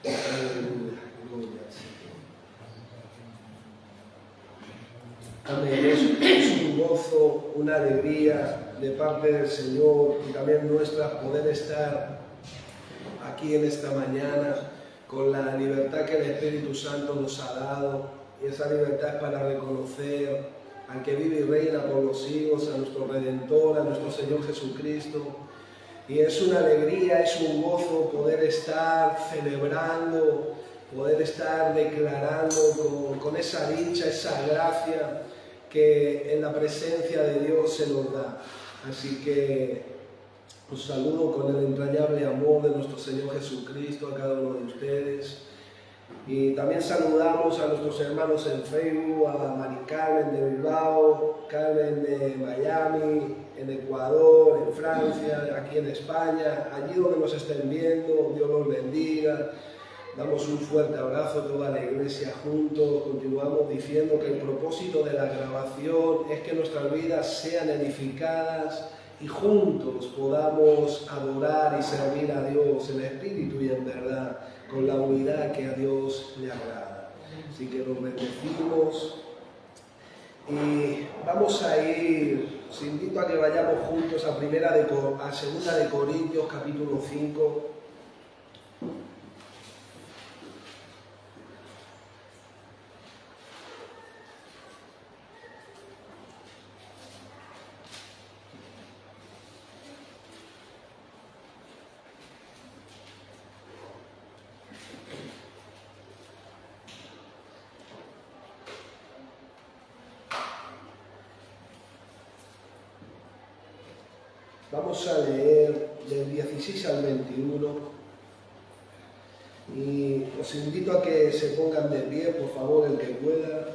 Aleluya, gloria al Señor. Amén. Es un gozo, una alegría de parte del Señor y también nuestra poder estar aquí en esta mañana con la libertad que el Espíritu Santo nos ha dado, y esa libertad es para reconocer al que vive y reina por los siglos, a nuestro Redentor, a nuestro Señor Jesucristo. Y es una alegría, es un gozo poder estar celebrando, poder estar declarando con esa dicha, esa gracia que en la presencia de Dios se nos da. Así que os saludo con el entrañable amor de nuestro Señor Jesucristo a cada uno de ustedes. Y también saludamos a nuestros hermanos en Facebook, a Mari Carmen de Bilbao, Carmen de Miami, en Ecuador, en Francia, aquí en España, allí donde nos estén viendo, Dios los bendiga. Damos un fuerte abrazo a toda la iglesia juntos. Continuamos diciendo que el propósito de la grabación es que nuestras vidas sean edificadas y juntos podamos adorar y servir a Dios en espíritu y en verdad, con la unidad que a Dios le agrada. Así que nos bendecimos y vamos a ir, os invito a que vayamos juntos a 2 de Corintios capítulo 5. Vamos a leer del 16 al 21 y os invito a que se pongan de pie, por favor, el que pueda.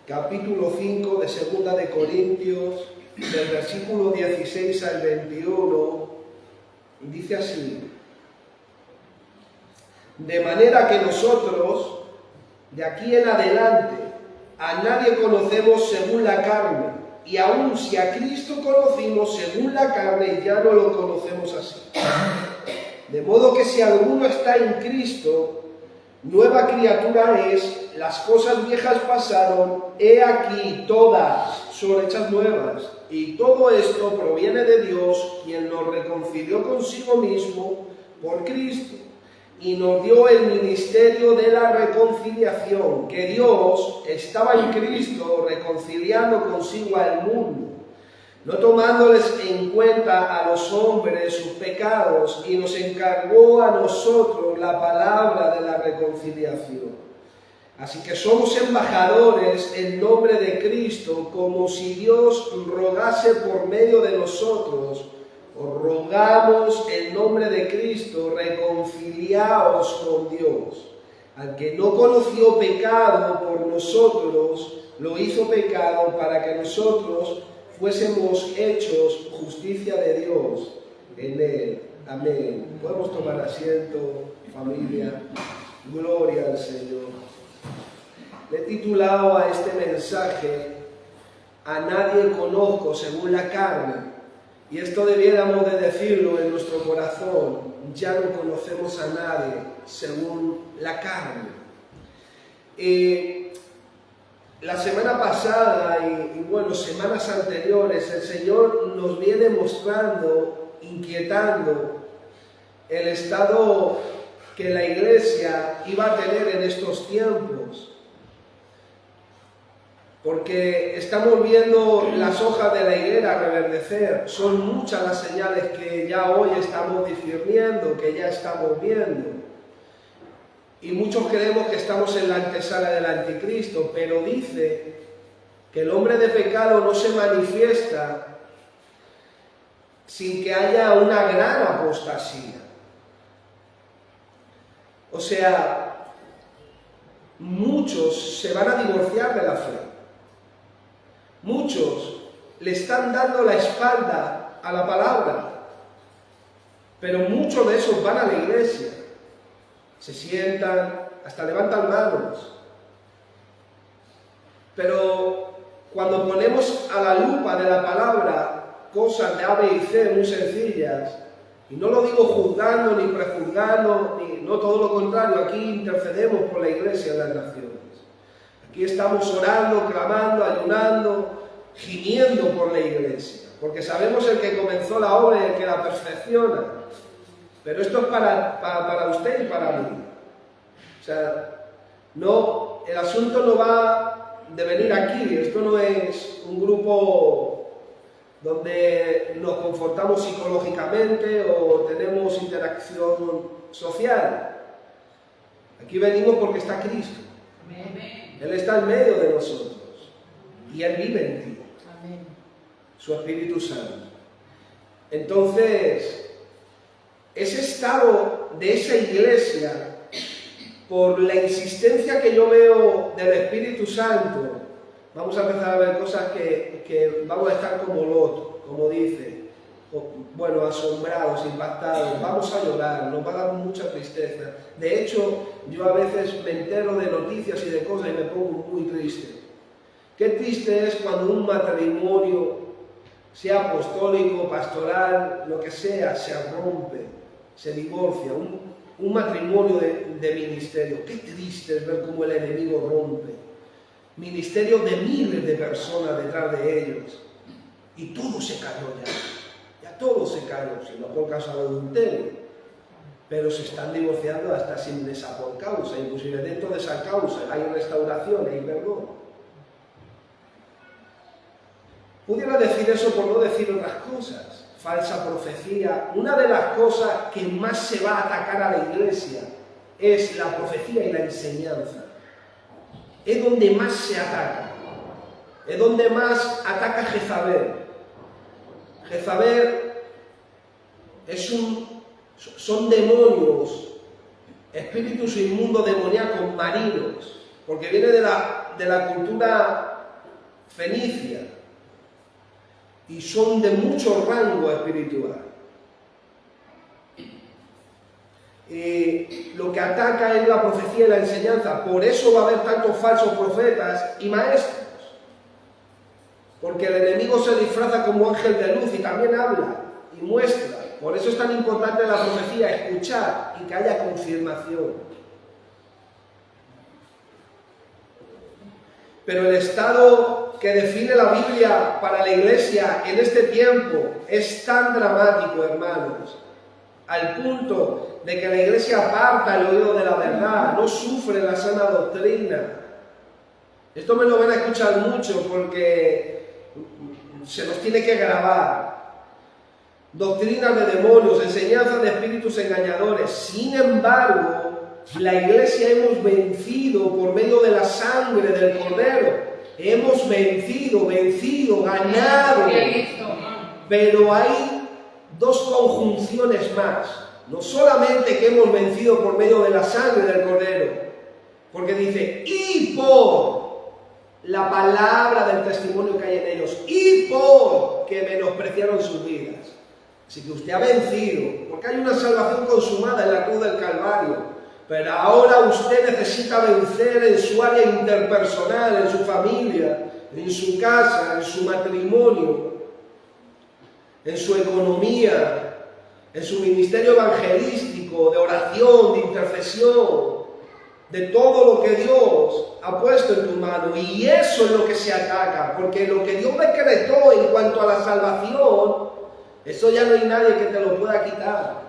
Capítulo 5 de 2 de Corintios, del versículo 16 al 21, dice así: de manera que nosotros, de aquí en adelante, a nadie conocemos según la carne, y aun si a Cristo conocimos según la carne, ya no lo conocemos así. De modo que si alguno está en Cristo, nueva criatura es, las cosas viejas pasaron, he aquí todas son hechas nuevas. Y todo esto proviene de Dios, quien nos reconcilió consigo mismo por Cristo, y nos dio el ministerio de la reconciliación, que Dios estaba en Cristo reconciliando consigo al mundo, no tomándoles en cuenta a los hombres sus pecados, y nos encargó a nosotros la palabra de la reconciliación. Así que somos embajadores en nombre de Cristo, como si Dios rogase por medio de nosotros. Os rogamos en nombre de Cristo, reconciliaos con Dios. Al que no conoció pecado por nosotros, lo hizo pecado para que nosotros fuésemos hechos justicia de Dios en él. Amén. Podemos tomar asiento, familia. Gloria al Señor. Le he titulado a este mensaje: a nadie conozco según la carne. Y esto debiéramos de decirlo en nuestro corazón: ya no conocemos a nadie según la carne. La semana pasada y bueno, semanas anteriores, el Señor nos viene mostrando, inquietando el estado que la iglesia iba a tener en estos tiempos. Porque estamos viendo las hojas de la higuera reverdecer. Son muchas las señales que ya hoy estamos discerniendo, que ya estamos viendo. Y muchos creemos que estamos en la antesala del anticristo, pero dice que el hombre de pecado no se manifiesta sin que haya una gran apostasía. O sea, muchos se van a divorciar de la fe. Muchos le están dando la espalda a la palabra, pero muchos de esos van a la iglesia, se sientan, hasta levantan manos. Pero cuando ponemos a la lupa de la palabra cosas de A, B y C muy sencillas, y no lo digo juzgando ni prejuzgando, no, todo lo contrario, aquí intercedemos por la Iglesia en las naciones. Aquí estamos orando, clamando, ayunando, gimiendo por la Iglesia, porque sabemos el que comenzó la obra y el que la perfecciona. Pero esto es para usted y para mí. O sea, no, el asunto no va de venir aquí, esto no es un grupo donde nos confortamos psicológicamente o tenemos interacción social. Aquí venimos porque está Cristo. Amén. Él está en medio de nosotros y Él vive en ti. Amén. Su Espíritu Santo. Entonces, ese estado de esa iglesia, por la insistencia que yo veo del Espíritu Santo, vamos a empezar a ver cosas que vamos a estar como Lot, como dice, bueno, asombrados, impactados, vamos a llorar, nos va a dar mucha tristeza. De hecho, yo a veces me entero de noticias y de cosas y me pongo muy triste. Qué triste es cuando un matrimonio, sea apostólico, pastoral, lo que sea, se rompe, se divorcia, un matrimonio de ministerio. Qué triste es ver cómo el enemigo rompe. Ministerio de miles de personas detrás de ellos. Y todo se cayó ya todo se cayó, si no por causa de adulterio. Pero se están divorciando hasta sin esa por causa, inclusive dentro de esa causa hay restauración, hay perdón. Pudiera decir eso por no decir otras cosas. Falsa profecía. Una de las cosas que más se va a atacar a la iglesia es la profecía y la enseñanza. Es donde más se ataca. Es donde más ataca Jezabel. Jezabel son demonios, espíritus inmundos demoníacos marinos, porque viene de la cultura fenicia y son de mucho rango espiritual. Lo que ataca es la profecía y la enseñanza. Por eso va a haber tantos falsos profetas y maestros, porque el enemigo se disfraza como ángel de luz y también habla y muestra. Por eso es tan importante la profecía, escuchar y que haya confirmación. Pero el estado que define la Biblia para la iglesia en este tiempo es tan dramático, hermanos, al punto de que la iglesia aparta el oído de la verdad, no sufre la sana doctrina. Esto me lo van a escuchar mucho porque se nos tiene que grabar. Doctrinas de demonios, enseñanzas de espíritus engañadores. Sin embargo, la iglesia hemos vencido por medio de la sangre del Cordero. Hemos vencido, ganado. Pero hay dos conjunciones más. No solamente que hemos vencido por medio de la sangre del Cordero, porque dice, y por la palabra del testimonio que hay en ellos, y por que menospreciaron sus vidas. Así que usted ha vencido, porque hay una salvación consumada en la cruz del Calvario. Pero ahora usted necesita vencer en su área interpersonal, en su familia, en su casa, en su matrimonio, en su economía, en su ministerio evangelístico, de oración, de intercesión, de todo lo que Dios ha puesto en tu mano. Y eso es lo que se ataca, porque lo que Dios decretó en cuanto a la salvación, eso ya no hay nadie que te lo pueda quitar.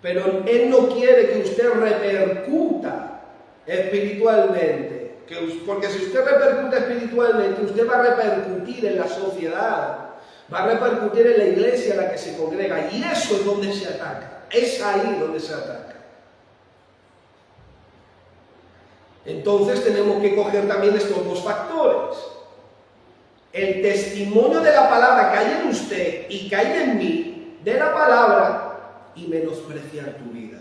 Pero Él no quiere que usted repercuta espiritualmente. Porque si usted repercute espiritualmente, usted va a repercutir en la sociedad, va a repercutir en la iglesia en la que se congrega. Y eso es donde se ataca. Es ahí donde se ataca. Entonces tenemos que coger también estos dos factores. El testimonio de la palabra que hay en usted y que hay en mí, de la palabra, y menospreciar tu vida.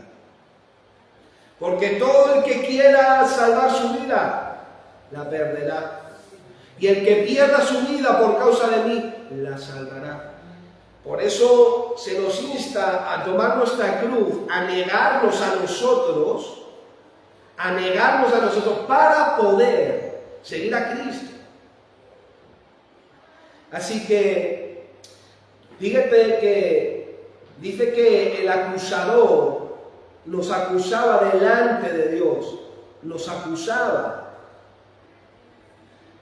Porque todo el que quiera salvar su vida, la perderá. Y el que pierda su vida por causa de mí, la salvará. Por eso se nos insta a tomar nuestra cruz, a negarnos a nosotros para poder seguir a Cristo. Así que Fíjate que dice que el acusador nos acusaba delante de Dios, nos acusaba.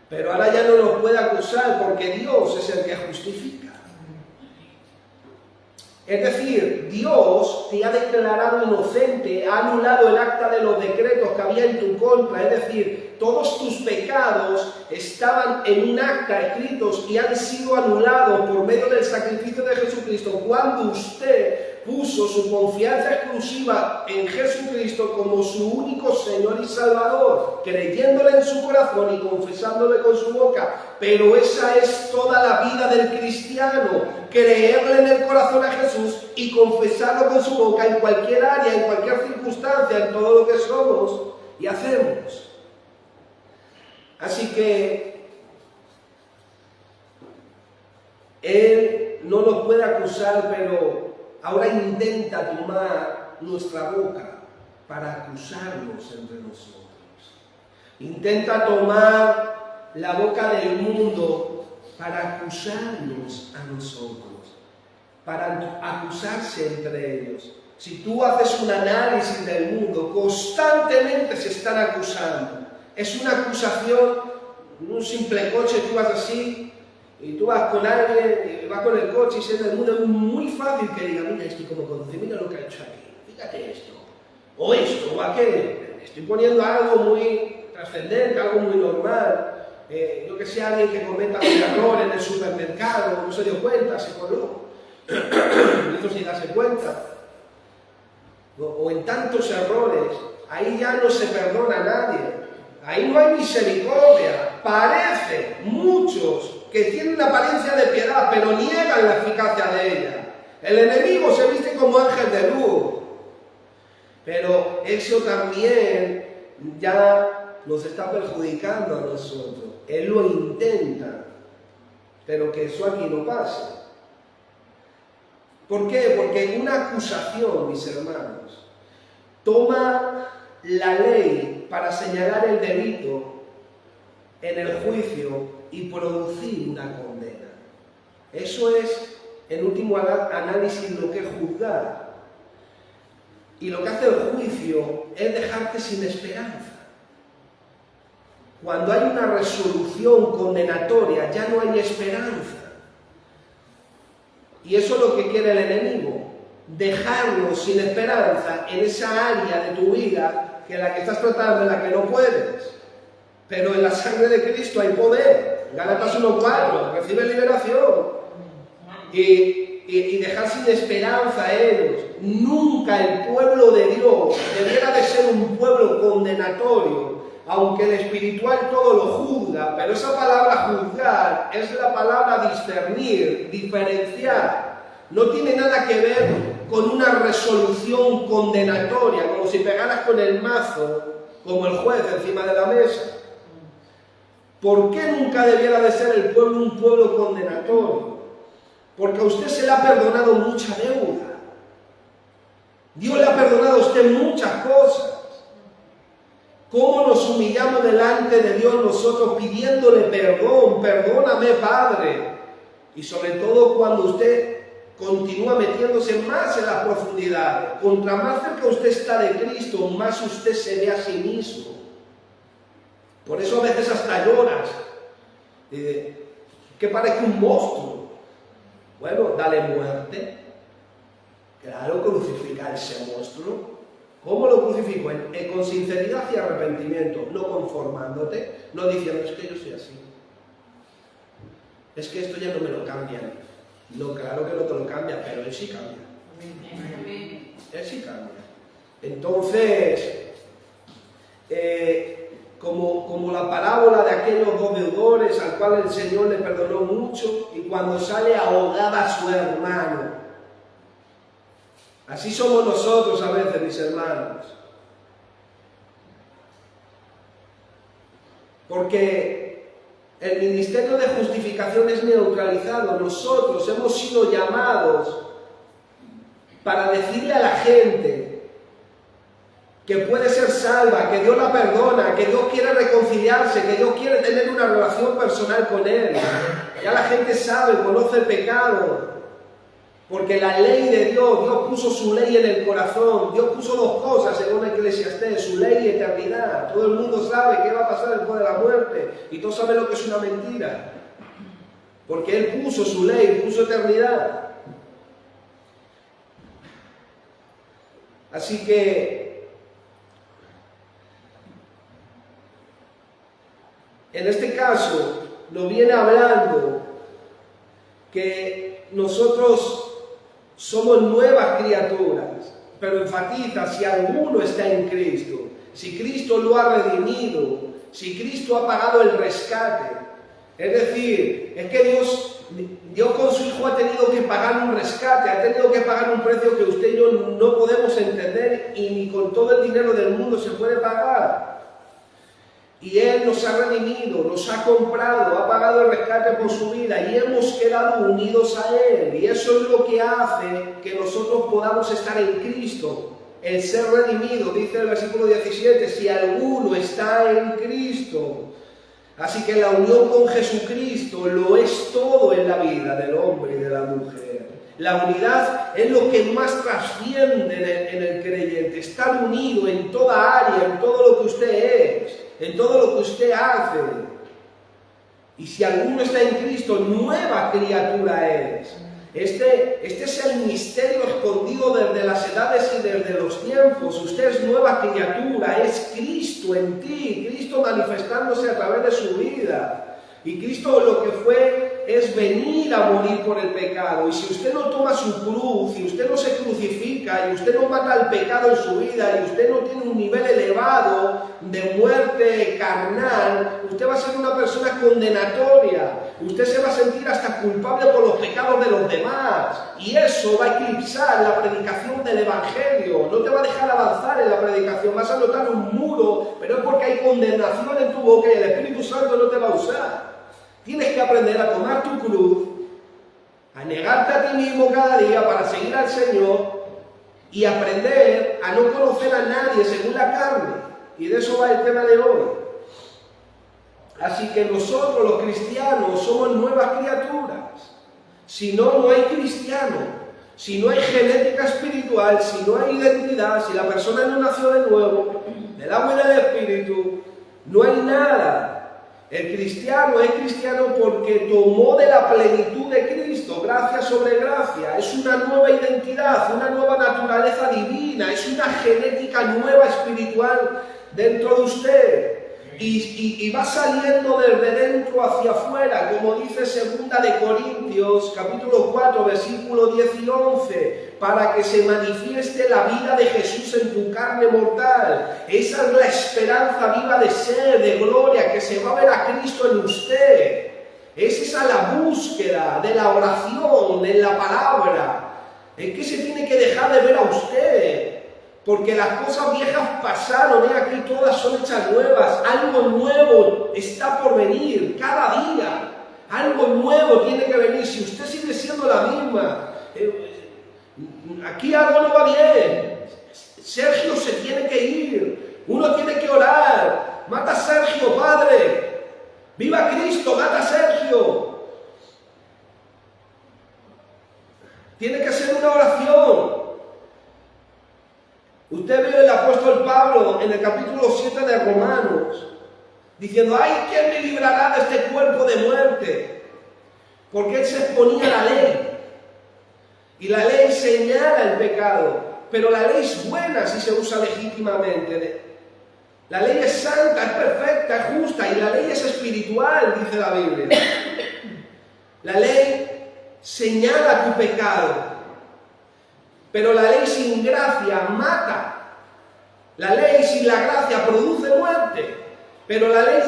Pero ahora ya no nos puede acusar porque Dios es el que justifica. Es decir, Dios te ha declarado inocente, ha anulado el acta de los decretos que había en tu contra. Es decir, todos tus pecados estaban en un acta escritos y han sido anulados por medio del sacrificio de Jesucristo. Cuando usted puso su confianza exclusiva en Jesucristo como su único Señor y Salvador, creyéndole en su corazón y confesándole con su boca. Pero esa es toda la vida del cristiano, creerle en el corazón a Jesús y confesarlo con su boca en cualquier área, en cualquier circunstancia, en todo lo que somos y hacemos. Así que Él no nos puede acusar, pero ahora intenta tomar nuestra boca para acusarnos entre nosotros. Intenta tomar la boca del mundo para acusarnos a nosotros, para acusarse entre ellos. Si tú haces un análisis del mundo, constantemente se están acusando. Es una acusación, un simple coche, tú vas así, y tú vas con alguien, y vas con el coche y se del mundo, es muy fácil que diga, mira, estoy como conduce, mira lo que ha hecho aquí, fíjate esto, o aquello. Estoy poniendo algo muy trascendente, algo muy normal. Yo que sé, alguien que cometa un error en el supermercado, no se dio cuenta, se coló, hizo sin darse cuenta. O en tantos errores, ahí ya no se perdona a nadie. Ahí no hay misericordia. Parece muchos que tienen una apariencia de piedad, pero niegan la eficacia de ella. El enemigo se viste como ángel de luz. Pero eso también ya nos está perjudicando a nosotros. Él lo intenta, pero que eso aquí no pase. ¿Por qué? Porque una acusación, mis hermanos, toma la ley para señalar el delito en el juicio y producir una condena. Eso es, en último análisis, lo que es juzgar. Y lo que hace el juicio es dejarte sin esperanza. Cuando hay una resolución condenatoria, ya no hay esperanza. Y eso es lo que quiere el enemigo, dejarnos sin esperanza en esa área de tu vida que la que estás tratando, en la que no puedes. Pero en la sangre de Cristo hay poder. Gálatas 1:4, recibe liberación. Y dejar sin esperanza a ellos. Nunca el pueblo de Dios debiera de ser un pueblo condenatorio, aunque el espiritual todo lo juzga, pero esa palabra juzgar es la palabra discernir, diferenciar. No tiene nada que ver con una resolución condenatoria, como si pegaras con el mazo, como el juez encima de la mesa. ¿Por qué nunca debiera de ser el pueblo un pueblo condenatorio? Porque a usted se le ha perdonado mucha deuda. Dios le ha perdonado a usted muchas cosas. ¿Cómo nos humillamos delante de Dios nosotros pidiéndole perdón? Perdóname, Padre. Y sobre todo cuando usted continúa metiéndose más en las profundidades. Contra más cerca usted está de Cristo, más usted se ve a sí mismo. Por eso a veces hasta lloras. Que parece un monstruo. Bueno, dale muerte. Claro, crucifica a ese monstruo. ¿Cómo lo crucifico? Con sinceridad y arrepentimiento, no conformándote, no diciendo, es que yo soy así. Es que esto ya no me lo cambian. No, claro que no te lo cambia, pero él sí cambia. Él sí cambia. Entonces, como la parábola de aquellos dos deudores al cual el Señor le perdonó mucho y cuando sale ahogaba a su hermano. Así somos nosotros a veces, mis hermanos. Porque el ministerio de justificación es neutralizado. Nosotros hemos sido llamados para decirle a la gente que puede ser salva, que Dios la perdona, que Dios quiere reconciliarse, que Dios quiere tener una relación personal con Él. Ya la gente sabe, conoce el pecado. Porque la ley de Dios, Dios puso su ley en el corazón. Dios puso dos cosas según Eclesiastés, su ley y eternidad. Todo el mundo sabe qué va a pasar después de la muerte. Y todos saben lo que es una mentira. Porque Él puso su ley, puso eternidad. Así que, en este caso, nos viene hablando que nosotros somos nuevas criaturas, pero enfatiza si alguno está en Cristo, si Cristo lo ha redimido, si Cristo ha pagado el rescate. Es decir, es que Dios con su Hijo ha tenido que pagar un rescate, ha tenido que pagar un precio que usted y yo no podemos entender y ni con todo el dinero del mundo se puede pagar. Y Él nos ha redimido, nos ha comprado, ha pagado el rescate por su vida y hemos quedado unidos a Él. Y eso es lo que hace que nosotros podamos estar en Cristo. El ser redimido, dice el versículo 17, si alguno está en Cristo. Así que la unión con Jesucristo lo es todo en la vida del hombre y de la mujer. La unidad es lo que más trasciende en el creyente. Estar unido en toda área, en todo lo que usted es, en todo lo que usted hace. Y si alguno está en Cristo, nueva criatura es. Este es el misterio escondido desde las edades y desde los tiempos. Usted es nueva criatura, es Cristo en ti, Cristo manifestándose a través de su vida. Y Cristo lo que fue es venir a morir por el pecado. Y si usted no toma su cruz, y usted no se crucifica, y usted no mata al pecado en su vida, y usted no tiene un nivel elevado de muerte carnal, usted va a ser una persona condenatoria. Usted se va a sentir hasta culpable por los pecados de los demás. Y eso va a eclipsar la predicación del Evangelio. No te va a dejar avanzar en la predicación. Vas a notar un muro, pero es porque hay condenación en tu boca y el Espíritu Santo no te va a usar. Tienes que aprender a tomar tu cruz, a negarte a ti mismo cada día para seguir al Señor y aprender a no conocer a nadie según la carne. Y de eso va el tema de hoy. Así que nosotros los cristianos somos nuevas criaturas. Si no, no hay cristiano. Si no hay genética espiritual, si no hay identidad, si la persona no nació de nuevo, del agua y del Espíritu, no hay nada. El cristiano es cristiano porque tomó de la plenitud de Cristo, gracia sobre gracia. Es una nueva identidad, una nueva naturaleza divina, es una genética nueva espiritual dentro de usted. Y va saliendo desde dentro hacia afuera, como dice 2 de Corintios, capítulo 4, versículos 10 y 11, para que se manifieste la vida de Jesús en tu carne mortal. Esa es la esperanza viva de ser, de gloria, que se va a ver a Cristo en usted. Es esa la búsqueda de la oración, en la palabra. ¿En qué se tiene que dejar de ver a usted? Porque las cosas viejas pasaron, aquí todas son hechas nuevas. Algo nuevo está por venir cada día. Algo nuevo tiene que venir. Si usted sigue siendo la misma, aquí algo no va bien. Sergio se tiene que ir. Uno tiene que orar. Mata a Sergio, Padre. ¡Viva Cristo! ¡Mata a Sergio! Tiene que ser una oración. Usted ve el apóstol Pablo en el capítulo 7 de Romanos, diciendo, ¡ay, quién me librará de este cuerpo de muerte! Porque él se exponía a la ley. Y la ley señala el pecado, pero la ley es buena si se usa legítimamente. La ley es santa, es perfecta, es justa, y la ley es espiritual, dice la Biblia. La ley señala tu pecado. Pero la ley sin gracia mata. La ley sin la gracia produce muerte. Pero la ley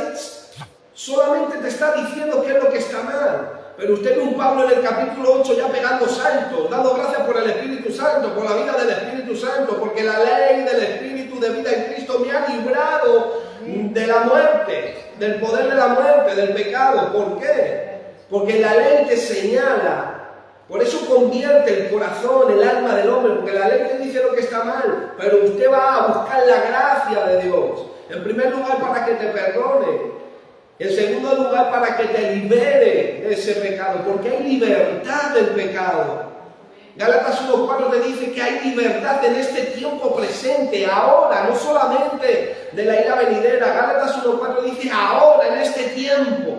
solamente te está diciendo qué es lo que está mal. Pero usted ve un Pablo en el capítulo 8 ya pegando saltos, dando gracias por el Espíritu Santo, por la vida del Espíritu Santo, porque la ley del Espíritu de vida en Cristo me ha librado de la muerte, del poder de la muerte, del pecado. ¿Por qué? Porque la ley te señala. Por eso convierte el corazón, el alma del hombre, porque la ley te dice lo que está mal, pero usted va a buscar la gracia de Dios. En primer lugar, para que te perdone. En segundo lugar, para que te libere de ese pecado, porque hay libertad del pecado. Gálatas 1:4 te dice que hay libertad en este tiempo presente, ahora, no solamente de la ira venidera. Gálatas 1:4 dice ahora, en este tiempo.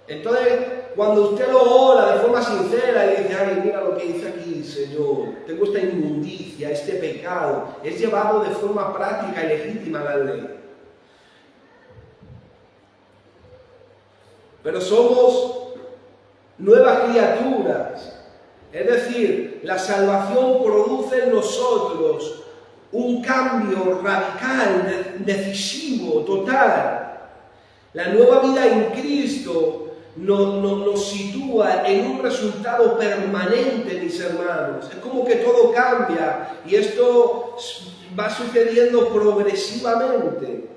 Entonces, cuando usted lo ora de forma sincera y dice, ay, mira lo que dice aquí, Señor, tengo esta inmundicia, este pecado, es llevado de forma práctica y legítima a la ley. Pero somos nuevas criaturas. Es decir, la salvación produce en nosotros un cambio radical, decisivo, total. La nueva vida en Cristo nos sitúa en un resultado permanente, mis hermanos. Es como que todo cambia y esto va sucediendo progresivamente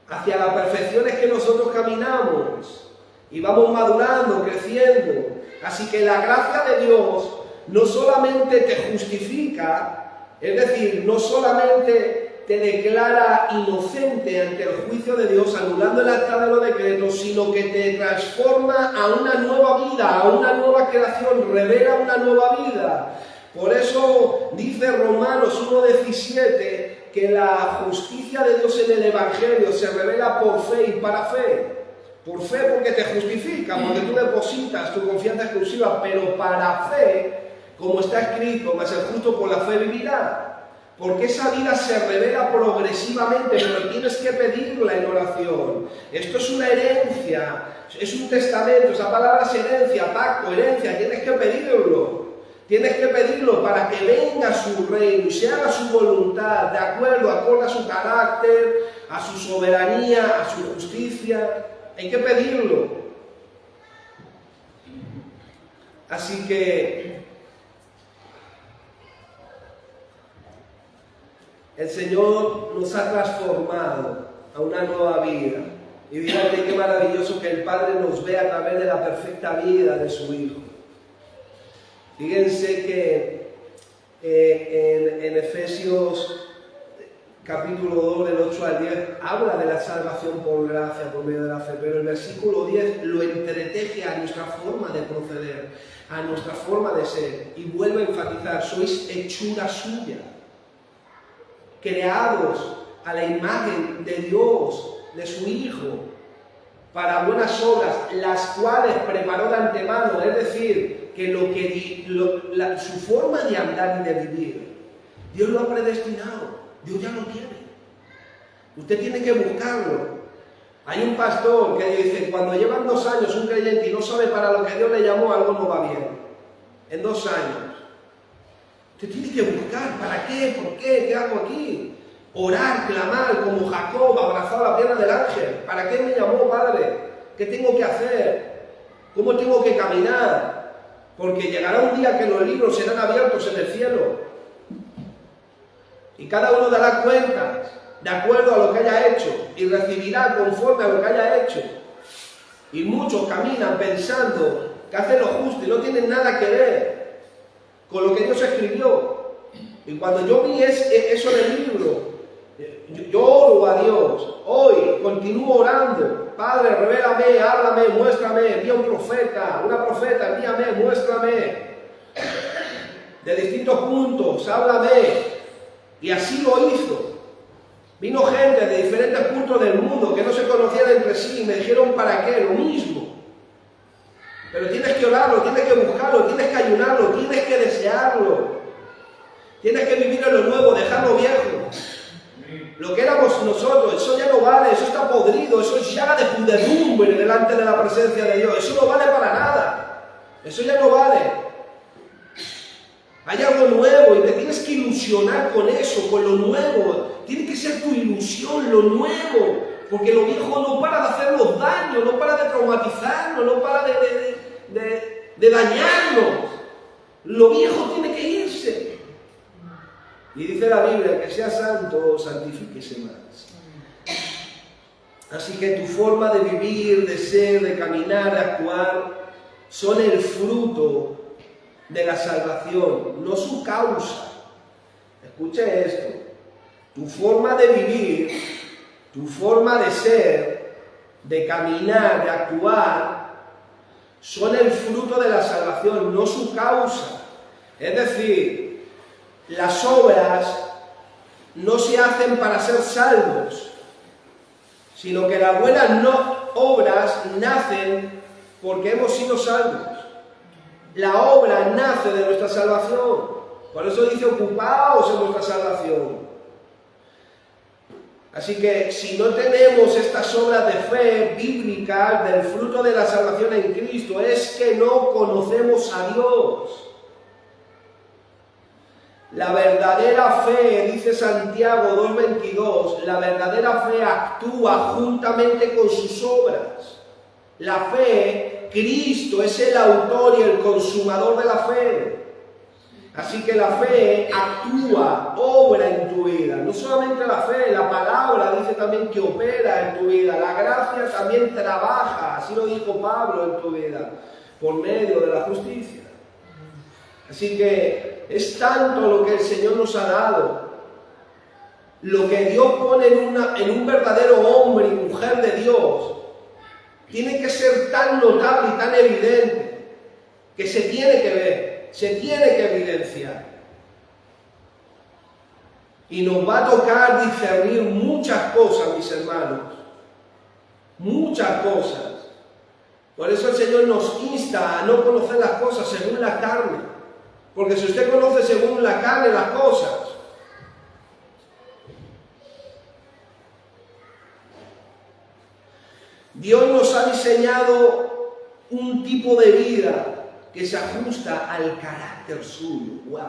hacia la perfección es que nosotros caminamos y vamos madurando, creciendo. Así que la gracia de Dios no solamente te justifica, es decir, no solamente te declara inocente ante el juicio de Dios, anulando el acta de los decretos, sino que te transforma a una nueva vida, a una nueva creación, revela una nueva vida. Por eso dice Romanos 1:17 que la justicia de Dios en el Evangelio se revela por fe y para fe. Por fe porque te justifica, porque tú depositas tu confianza exclusiva, pero para fe, como está escrito, mas el justo por la fe vivirá. Porque esa vida se revela progresivamente, pero tienes que pedirla en oración. Esto es una herencia, es un testamento, esa palabra es herencia, pacto, herencia, tienes que pedirlo. Tienes que pedirlo para que venga su reino y se haga su voluntad, de acuerdo, acorde a su carácter, a su soberanía, a su justicia. Hay que pedirlo. Así que el Señor nos ha transformado a una nueva vida. Y fíjate qué maravilloso que el Padre nos ve a través de la perfecta vida de su Hijo. Fíjense que en Efesios capítulo 2, del 8 al 10, habla de la salvación por gracia, por medio de la fe, pero el versículo 10 lo entreteje a nuestra forma de proceder, a nuestra forma de ser, y vuelve a enfatizar, sois hechura suya, creados a la imagen de Dios, de su Hijo, para buenas obras, las cuales preparó de antemano, es decir, que su forma de andar y de vivir, Dios lo ha predestinado. Dios ya lo tiene. Usted tiene que buscarlo. Hay un pastor que dice, cuando llevan 2 años un creyente y no sabe para lo que Dios le llamó, algo no va bien. En 2 años. Usted tiene que buscar, ¿para qué? ¿Por qué? ¿Qué hago aquí? Orar, clamar, como Jacob abrazado a la pierna del ángel. ¿Para qué me llamó, Padre? ¿Qué tengo que hacer? ¿Cómo tengo que caminar? Porque llegará un día que los libros serán abiertos en el cielo. Y cada uno dará cuentas de acuerdo a lo que haya hecho y recibirá conforme a lo que haya hecho. Y muchos caminan pensando que hacen lo justo y no tienen nada que ver con lo que Dios escribió. Y cuando yo vi eso en el libro, yo oro a Dios. Hoy continúo orando. Padre, revélame, háblame, muéstrame, envía un profeta, una profeta, envíame, muéstrame. De distintos puntos, háblame. Y así lo hizo. Vino gente de diferentes puntos del mundo que no se conocían entre sí y me dijeron ¿para qué? Lo mismo. Pero tienes que orarlo, tienes que buscarlo, tienes que ayunarlo, tienes que desearlo. Tienes que vivir en lo nuevo, dejar lo viejo. Lo que éramos nosotros, eso ya no vale, eso está podrido, eso es llaga de pudredumbre delante de la presencia de Dios. Eso no vale para nada. Eso ya no vale. Hay algo nuevo y te tienes que ilusionar con eso, con lo nuevo. Tiene que ser tu ilusión, lo nuevo. Porque lo viejo no para de hacernos daño, no para de traumatizarnos, no para de dañarnos. Lo viejo tiene que irse. Y dice la Biblia, que sea santo, santifíquese más. Así que tu forma de vivir, de ser, de caminar, de actuar, son el fruto de la salvación, no su causa. Escuche esto. Tu forma de vivir, tu forma de ser, de caminar, de actuar, son el fruto de la salvación, no su causa. Es decir, las obras no se hacen para ser salvos, sino que las buenas obras nacen porque hemos sido salvos. La obra nace de nuestra salvación. Por eso dice: ocupaos en vuestra salvación. Así que si no tenemos estas obras de fe bíblicas del fruto de la salvación en Cristo, es que no conocemos a Dios. La verdadera fe, dice Santiago 2:22, la verdadera fe actúa juntamente con sus obras. La fe, Cristo es el autor y el consumador de la fe. Así que la fe actúa, obra en tu vida. No solamente la fe, la palabra dice también que opera en tu vida. La gracia también trabaja, así lo dijo Pablo, en tu vida, por medio de la justicia. Así que es tanto lo que el Señor nos ha dado, lo que Dios pone en un verdadero hombre y mujer de Dios, tiene que ser tan notable y tan evidente que se tiene que ver, se tiene que evidenciar. Y nos va a tocar discernir muchas cosas, mis hermanos, muchas cosas. Por eso el Señor nos insta a no conocer las cosas según la carne, porque si usted conoce según la carne las cosas, Dios nos ha diseñado un tipo de vida que se ajusta al carácter suyo. ¡Wow!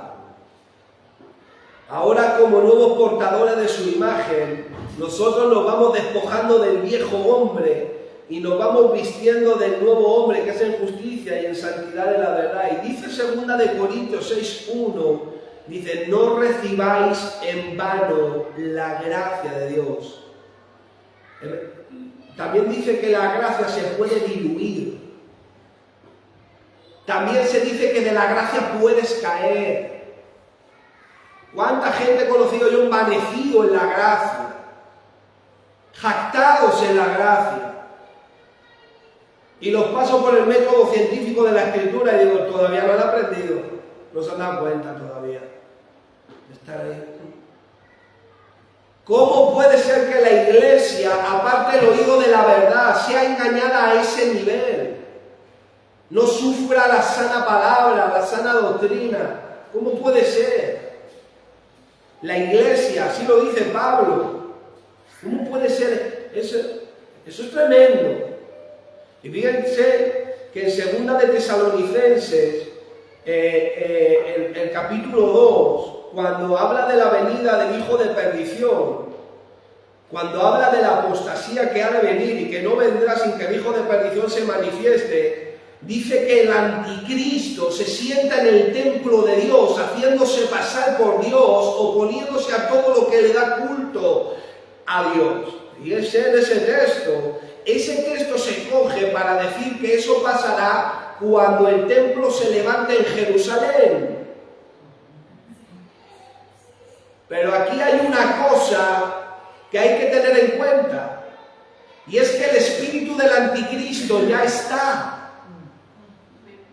Ahora, como nuevos portadores de su imagen, nosotros nos vamos despojando del viejo hombre y nos vamos vistiendo del nuevo hombre, que es en justicia y en santidad de la verdad. Y dice 2 de Corintios 6:1, dice: no recibáis en vano la gracia de Dios. También dice que la gracia se puede diluir. También se dice que de la gracia puedes caer. ¿Cuánta gente he conocido yo envanecido en la gracia? Jactados en la gracia. Y los paso por el método científico de la Escritura y digo: todavía no lo han aprendido. No se han dado cuenta todavía de estar ahí. ¿Cómo puede ser que la Iglesia, aparte del oído de la verdad, sea engañada a ese nivel? No sufra la sana palabra, la sana doctrina. ¿Cómo puede ser? La Iglesia, así lo dice Pablo. ¿Cómo puede ser? Eso es tremendo. Y fíjense que en 2 de Tesalonicenses, el capítulo 2, cuando habla de la venida del hijo de perdición, cuando habla de la apostasía que ha de venir y que no vendrá sin que el hijo de perdición se manifieste, dice que el anticristo se sienta en el templo de Dios, haciéndose pasar por Dios, oponiéndose a todo lo que le da culto a Dios. Y es en ese texto se coge para decir que eso pasará cuando el templo se levante en Jerusalén. Pero aquí hay una cosa que hay que tener en cuenta, y es que el espíritu del anticristo ya está.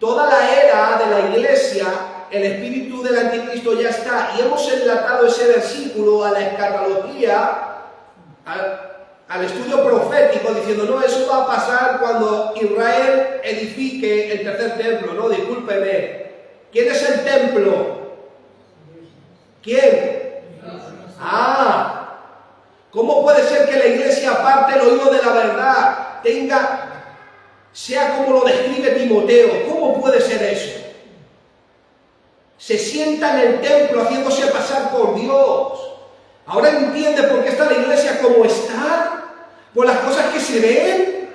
Toda la era de la Iglesia, el espíritu del anticristo ya está, y hemos enlatado ese versículo a la escatología, al estudio profético, diciendo: no, eso va a pasar cuando Israel edifique el tercer templo. No, discúlpeme. ¿Quién es el templo? ¿Quién? ¿Cómo puede ser que la Iglesia, aparte el oído de la verdad, sea como lo describe Timoteo? ¿Cómo puede ser eso? Se sienta en el templo haciéndose pasar por Dios. Ahora entiende por qué está la Iglesia como está, por las cosas que se ven,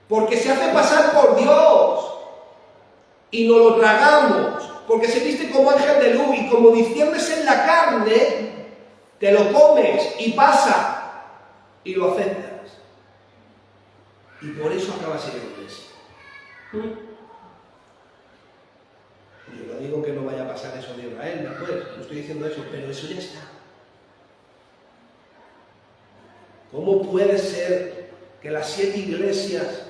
porque se hace pasar por Dios y nos lo tragamos, porque se viste como ángel de luz y como disciernes en la carne, te lo comes y pasa y lo aceptas. Y por eso acabas en la Iglesia. Yo no digo que no vaya a pasar eso de Israel, no estoy diciendo eso, pero eso ya está. ¿Cómo puede ser que las 7 iglesias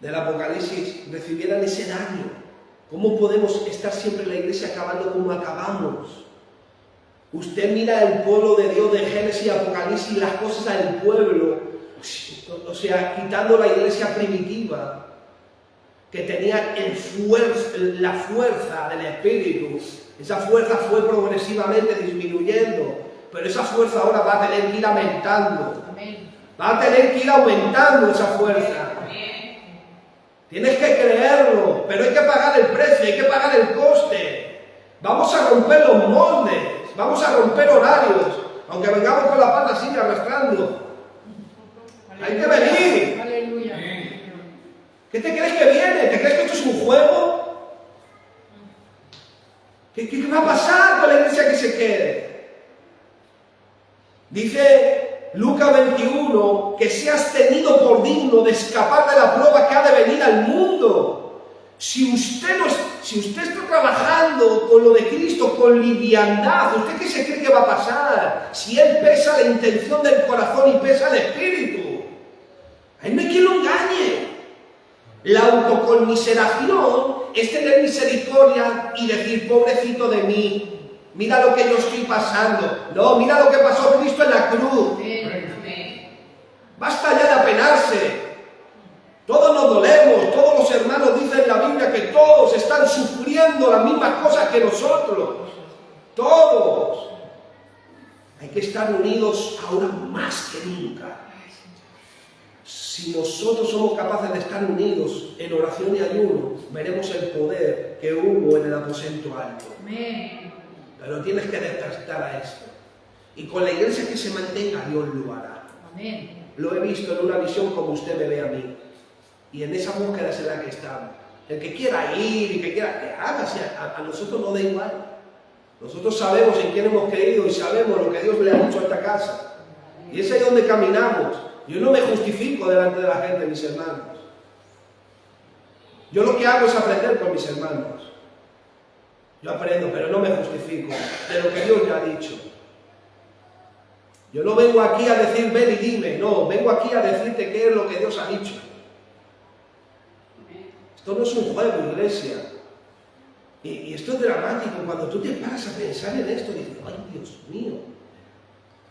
del Apocalipsis recibieran ese daño. ¿Cómo podemos estar siempre en la iglesia acabando como acabamos? Usted mira el pueblo de Dios de Génesis y Apocalipsis, las cosas del pueblo, o sea, quitando la iglesia primitiva, que tenía la fuerza del Espíritu. Esa fuerza fue progresivamente disminuyendo, pero esa fuerza ahora va a tener que ir aumentando. Va a tener que ir aumentando esa fuerza. Tienes que creerlo, pero hay que pagar el precio, hay que pagar el coste. Vamos a romper los moldes, vamos a romper horarios, aunque vengamos con la pata así arrastrando. Hay que venir. Aleluya. ¿Qué te crees que viene? ¿Te crees que esto es un juego? ¿Qué va a pasar con la iglesia que se quede? Dice Lucas 21 que seas tenido por digno de escapar de la prueba que ha de venir al mundo. Si usted está trabajando con lo de Cristo con liviandad, ¿usted qué se cree que va a pasar? Si Él pesa la intención del corazón y pesa el espíritu. Ahí no hay quien lo engañe. La autoconmiseración es tener misericordia y decir, pobrecito de mí, mira lo que yo estoy pasando. No, mira lo que pasó Cristo en la cruz. Basta ya de apenarse. Todos nos dolemos, todos los hermanos dicen en la Biblia que todos están sufriendo las mismas cosas que nosotros. Todos. Hay que estar unidos ahora más que nunca. Si nosotros somos capaces de estar unidos en oración y ayuno, veremos el poder que hubo en el aposento alto. Amén. Pero tienes que despertar a esto. Y con la iglesia que se mantenga, Dios lo hará. Amén. Lo he visto en una visión como usted me ve a mí. Y en esa búsqueda es en la que estamos. El que quiera ir y que quiera que haga, a nosotros no da igual. Nosotros sabemos en quién hemos creído y sabemos lo que Dios le ha dicho a esta casa. Y es ahí donde caminamos. Yo no me justifico delante de la gente, mis hermanos. Yo lo que hago es aprender con mis hermanos. Yo aprendo, pero no me justifico de lo que Dios ya ha dicho. Yo no vengo aquí a decir ven y dime, no, vengo aquí a decirte qué es lo que Dios ha dicho. Esto no es un juego, iglesia. Y esto es dramático. Cuando tú te paras a pensar en esto, dices, ay, Dios mío.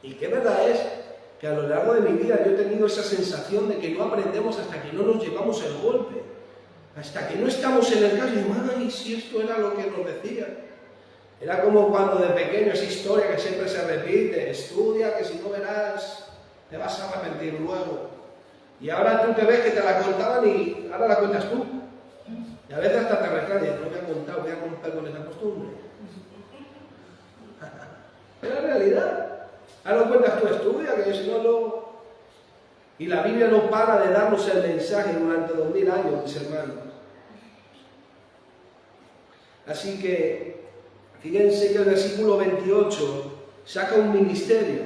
Y qué verdad es que a lo largo de mi vida yo he tenido esa sensación de que no aprendemos hasta que no nos llevamos el golpe. Hasta que no estamos en el caso y digo, ay, si esto era lo que nos decía. Era como cuando de pequeño, esa historia que siempre se repite, estudia que si no verás, te vas a arrepentir luego. Y ahora tú te ves que te la contaban y ahora la cuentas tú. Y a veces hasta te retraes, no me han contado, voy a romper con esa costumbre. Es la realidad. Ahora lo cuentas tú, estudia, que si no, no. Y la Biblia no para de darnos el mensaje durante 2000 años, mis hermanos. Así que, fíjense que el versículo 28 saca un ministerio.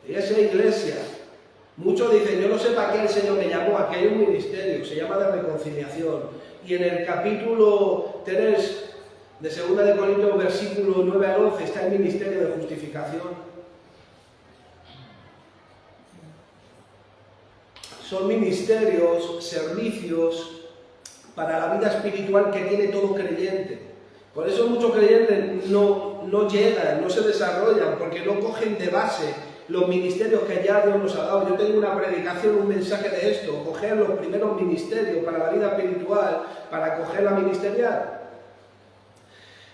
Y esa iglesia, muchos dicen, yo no sé para qué el Señor me llamó, aquí hay un ministerio, se llama de reconciliación. Y en el capítulo 3 de 2 de Corintios, versículo 9 al 11, está el ministerio de justificación. Son ministerios, servicios para la vida espiritual que tiene todo creyente. Por eso muchos creyentes no llegan, no se desarrollan, porque no cogen de base los ministerios que ya Dios nos ha dado. Yo tengo una predicación, un mensaje de esto, coger los primeros ministerios para la vida espiritual, para coger la ministerial.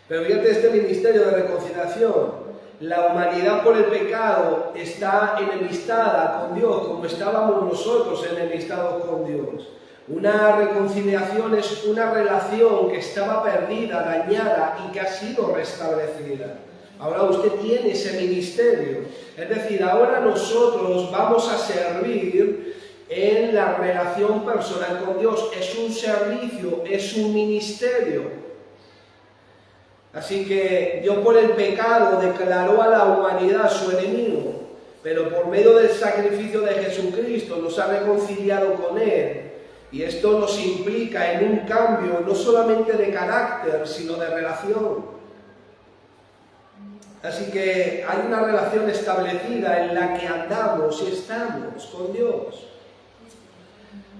Pero fíjate, este ministerio de reconciliación, la humanidad por el pecado está enemistada con Dios, como estábamos nosotros enemistados con Dios. Una reconciliación es una relación que estaba perdida, dañada y que ha sido restablecida. Ahora usted tiene ese ministerio. Es decir, ahora nosotros vamos a servir en la relación personal con Dios. Es un servicio, es un ministerio. Así que Dios por el pecado declaró a la humanidad su enemigo, pero por medio del sacrificio de Jesucristo nos ha reconciliado con Él. Y esto nos implica en un cambio no solamente de carácter, sino de relación. Así que hay una relación establecida en la que andamos y estamos con Dios.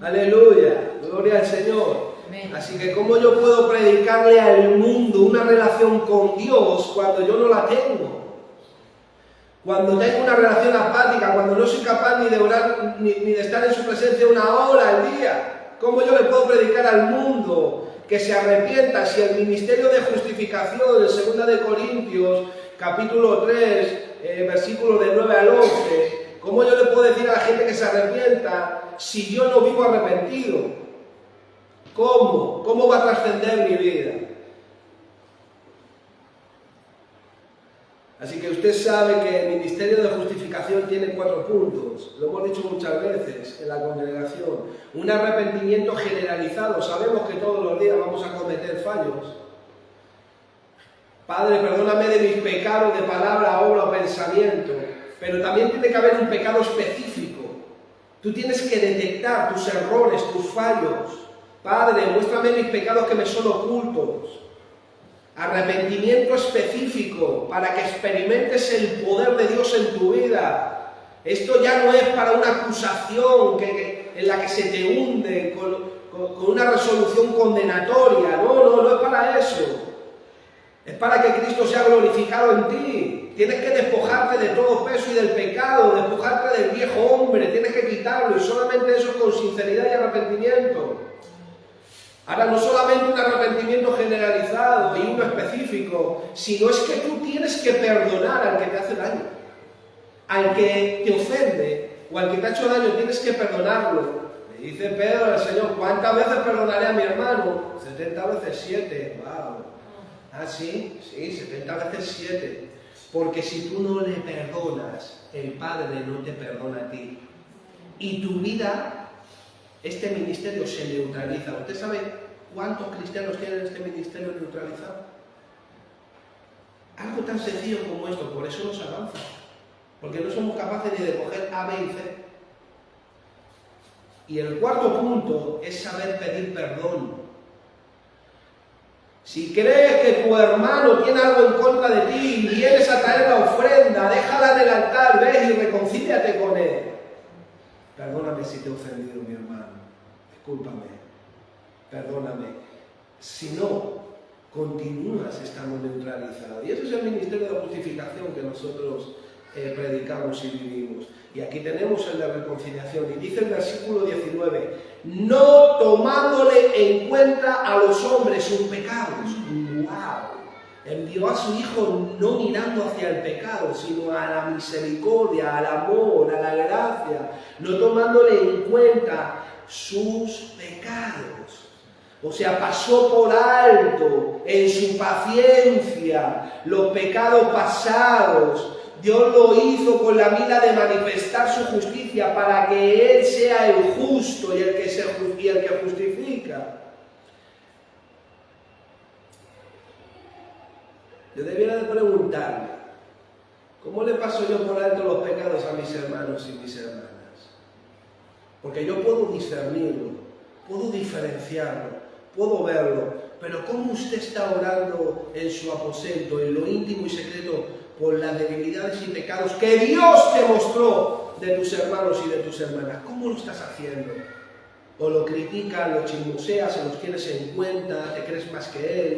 Aleluya, gloria al Señor. Amén. Así que ¿cómo yo puedo predicarle al mundo una relación con Dios cuando yo no la tengo? Cuando tengo una relación apática, cuando no soy capaz ni de orar, ni de estar en su presencia 1 hora al día. ¿Cómo yo le puedo predicar al mundo que se arrepienta si el ministerio de justificación en 2 de Corintios, capítulo 3, versículos del 9 al 11, cómo yo le puedo decir a la gente que se arrepienta si yo no vivo arrepentido? ¿Cómo? ¿Cómo va a trascender mi vida? Así que usted sabe que el ministerio de justificación tiene 4 puntos. Lo hemos dicho muchas veces en la congregación. Un arrepentimiento generalizado. Sabemos que todos los días vamos a cometer fallos. Padre, perdóname de mis pecados de palabra, obra o pensamiento. Pero también tiene que haber un pecado específico. Tú tienes que detectar tus errores, tus fallos. Padre, muéstrame mis pecados que me son ocultos. Arrepentimiento específico para que experimentes el poder de Dios en tu vida. Esto ya no es para una acusación en la que se te hunde con una resolución condenatoria. No es para eso. Es para que Cristo sea glorificado en ti. Tienes que despojarte de todo peso y del pecado, despojarte del viejo hombre, tienes que quitarlo, y solamente eso es con sinceridad y arrepentimiento. Ahora, no solamente un arrepentimiento generalizado y uno específico, sino es que tú tienes que perdonar al que te hace daño, al que te ofende o al que te ha hecho daño, tienes que perdonarlo. Le dice Pedro al Señor, ¿cuántas veces perdonaré a mi hermano? 70 veces 7, wow. Ah, sí, 70 veces 7. Porque si tú no le perdonas, el Padre no te perdona a ti. Y tu vida... Este ministerio se neutraliza. ¿Usted sabe cuántos cristianos tienen este ministerio neutralizado? Algo tan sencillo como esto, por eso no se avanza. Porque no somos capaces ni de coger A, B y C. Y el 4 punto es saber pedir perdón. Si crees que tu hermano tiene algo en contra de ti y vienes a traer la ofrenda, déjala en el altar, ves y reconcíliate con él. Perdóname si te he ofendido, mi hermano. Discúlpame. Perdóname. Si no, continúas estando neutralizado. Y ese es el ministerio de justificación que nosotros predicamos y vivimos. Y aquí tenemos el de reconciliación. Y dice el versículo 19, no tomándole en cuenta a los hombres sus pecados. ¡Wow! Envió a su Hijo no mirando hacia el pecado, sino a la misericordia, al amor, a la gracia, no tomándole en cuenta sus pecados. O sea, pasó por alto en su paciencia los pecados pasados. Dios lo hizo con la mira de manifestar su justicia para que Él sea el justo y el que justifica. Yo debiera de preguntarme, ¿cómo le paso yo por alto los pecados a mis hermanos y mis hermanas? Porque yo puedo discernirlo, puedo diferenciarlo, puedo verlo, pero ¿cómo usted está orando en su aposento, en lo íntimo y secreto, por las debilidades y pecados que Dios te mostró de tus hermanos y de tus hermanas? ¿Cómo lo estás haciendo? O lo criticas, lo chismoseas, se los tienes en cuenta, te crees más que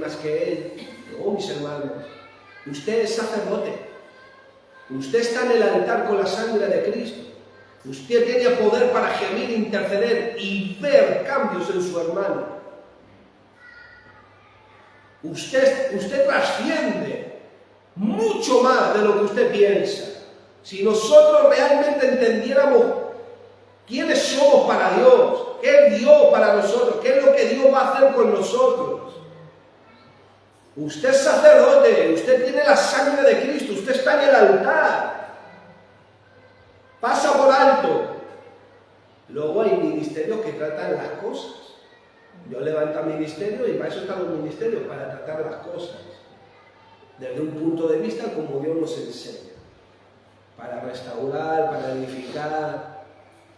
él. No, mis hermanos, usted es sacerdote, usted está en el altar con la sangre de Cristo, usted tiene poder para gemir, interceder y ver cambios en su hermano. Usted trasciende mucho más de lo que usted piensa. Si nosotros realmente entendiéramos quiénes somos para Dios, qué es Dios para nosotros, qué es lo que Dios va a hacer con nosotros. Usted es sacerdote, usted tiene la sangre de Cristo, usted está en el altar. Pasa por alto. Luego hay ministerios que tratan las cosas. Yo levanto ministerio y para eso están los ministerios, para tratar las cosas. Desde un punto de vista como Dios nos enseña. Para restaurar, para edificar.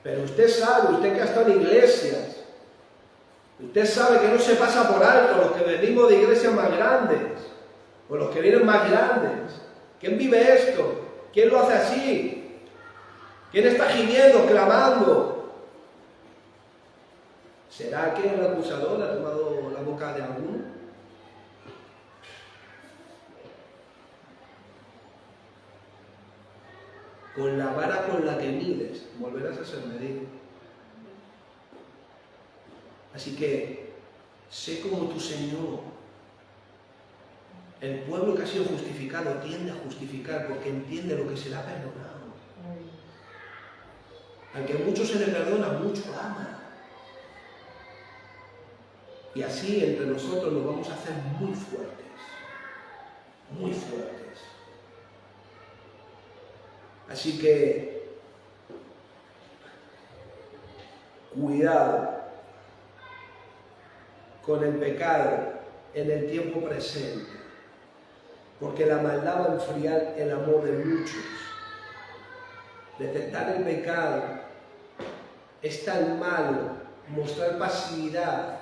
Pero usted sabe, usted que ha estado en iglesias, usted sabe que no se pasa por alto los que venimos de iglesias más grandes, o los que vienen más grandes. ¿Quién vive esto? ¿Quién lo hace así? ¿Quién está gimiendo, clamando? ¿Será que el acusador ha tomado la boca de alguno? Con la vara con la que mides, volverás a ser medido. Así que, sé como tu Señor. El pueblo que ha sido justificado tiende a justificar porque entiende lo que se le ha perdonado. Aunque a mucho se le perdona, mucho ama. Y así entre nosotros nos vamos a hacer muy fuertes. Muy fuertes. Así que, cuidado con el pecado en el tiempo presente, porque la maldad va a enfriar el amor de muchos. Detectar el pecado es tan malo, mostrar pasividad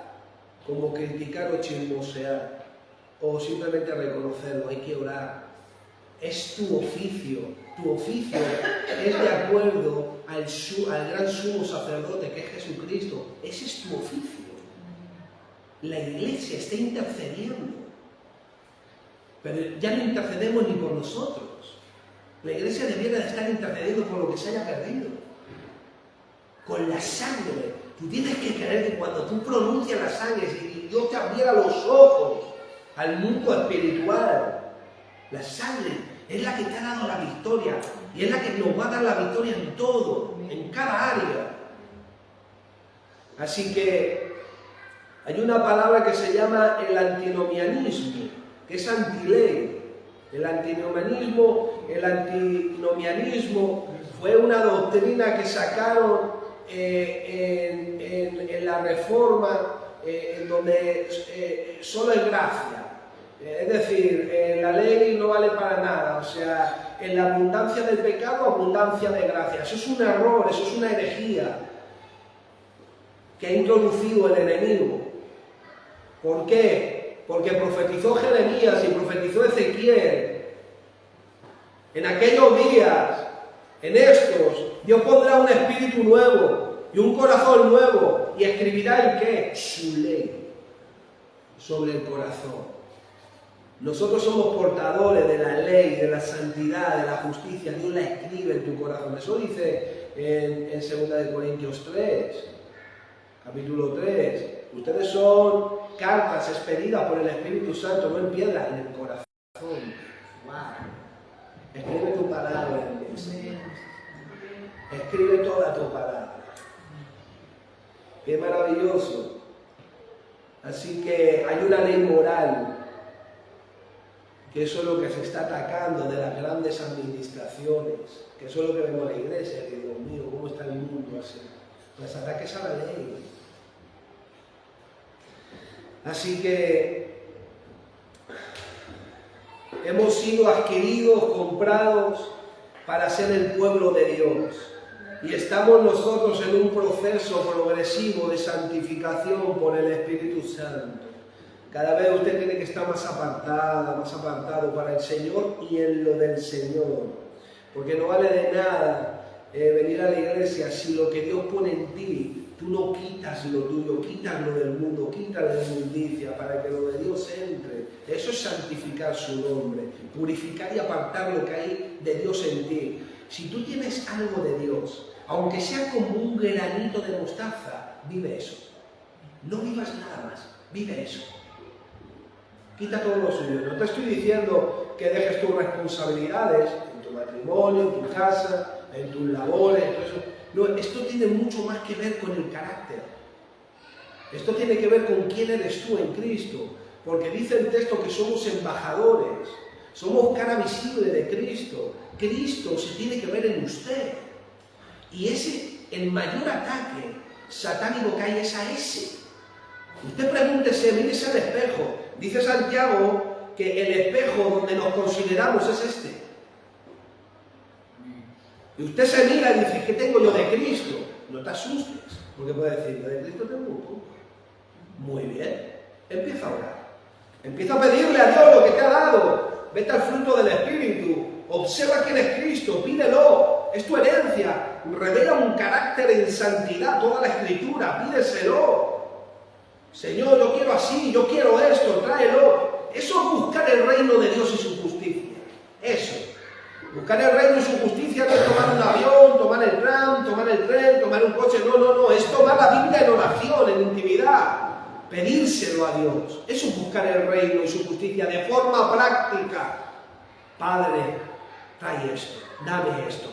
como criticar o chismosear, o simplemente reconocerlo. Hay que orar. Es tu oficio. Tu oficio es de acuerdo al gran sumo sacerdote que es Jesucristo. Ese es tu oficio. La iglesia está intercediendo. Pero ya no intercedemos ni por nosotros. La iglesia debiera de estar intercediendo por lo que se haya perdido. Con la sangre. Tú tienes que creer que cuando tú pronuncias la sangre, si Dios te abriera los ojos al mundo espiritual, la sangre es la que te ha dado la victoria y es la que nos va a dar la victoria en todo, en cada área. Así que hay una palabra que se llama el antinomianismo, que es antiley. El antinomianismo fue una doctrina que sacaron en la Reforma, en donde solo es gracia. Es decir, la ley no vale para nada, o sea, en la abundancia del pecado, abundancia de gracia. Eso es un error, eso es una herejía que ha introducido el enemigo. ¿Por qué? Porque profetizó Jeremías y profetizó Ezequiel. En aquellos días, en estos, Dios pondrá un espíritu nuevo y un corazón nuevo y escribirá el ¿qué? Su ley sobre el corazón. Nosotros somos portadores de la ley, de la santidad, de la justicia. Dios la escribe en tu corazón. Eso dice en 2 Corintios 3, capítulo 3. Ustedes son cartas expedidas por el Espíritu Santo, no en piedra, en el corazón. ¡Wow! Escribe tu palabra en el Señor. Escribe toda tu palabra. ¡Qué maravilloso! Así que hay una ley moral, que eso es lo que se está atacando de las grandes administraciones, que eso es lo que vemos en la iglesia, que Dios mío, ¿cómo está el mundo así? Los ataques a la ley. Así que hemos sido adquiridos, comprados para ser el pueblo de Dios. Y estamos nosotros en un proceso progresivo de santificación por el Espíritu Santo. Cada vez usted tiene que estar más apartado para el Señor y en lo del Señor. Porque no vale de nada venir a la iglesia si lo que Dios pone en ti, tú no quitas lo tuyo, quitas lo del mundo, quitas la inmundicia para que lo de Dios entre. Eso es santificar su nombre, purificar y apartar lo que hay de Dios en ti. Si tú tienes algo de Dios, aunque sea como un granito de mostaza, vive eso. No vivas nada más, vive eso. Quita todo lo suyo. No te estoy diciendo que dejes tus responsabilidades en tu matrimonio, en tu casa, en tus labores, en todo eso. No, esto tiene mucho más que ver con el carácter. Esto tiene que ver con quién eres tú en Cristo. Porque dice el texto que somos embajadores. Somos cara visible de Cristo. Cristo se tiene que ver en usted. Y el mayor ataque satánico que hay es a ese. Usted pregúntese, mírese al espejo. Dice Santiago que el espejo donde nos consideramos es este. Y usted se mira y dice, ¿qué tengo yo de Cristo? No te asustes, porque puede decir, yo de Cristo tengo un poco. Muy bien, empieza a orar. Empieza a pedirle a Dios lo que te ha dado. Vete al fruto del Espíritu. Observa quién es Cristo, pídelo. Es tu herencia. Revela un carácter en santidad, toda la Escritura, pídeselo. Señor, yo quiero así, yo quiero esto, tráelo. Eso es buscar el reino de Dios y su justicia. Eso. Buscar el reino y su justicia no es tomar un avión, tomar el tram, tomar el tren, tomar un coche. No, no, no. Es tomar la Biblia en oración, en intimidad. Pedírselo a Dios. Eso es buscar el reino y su justicia de forma práctica. Padre, trae esto, dame esto.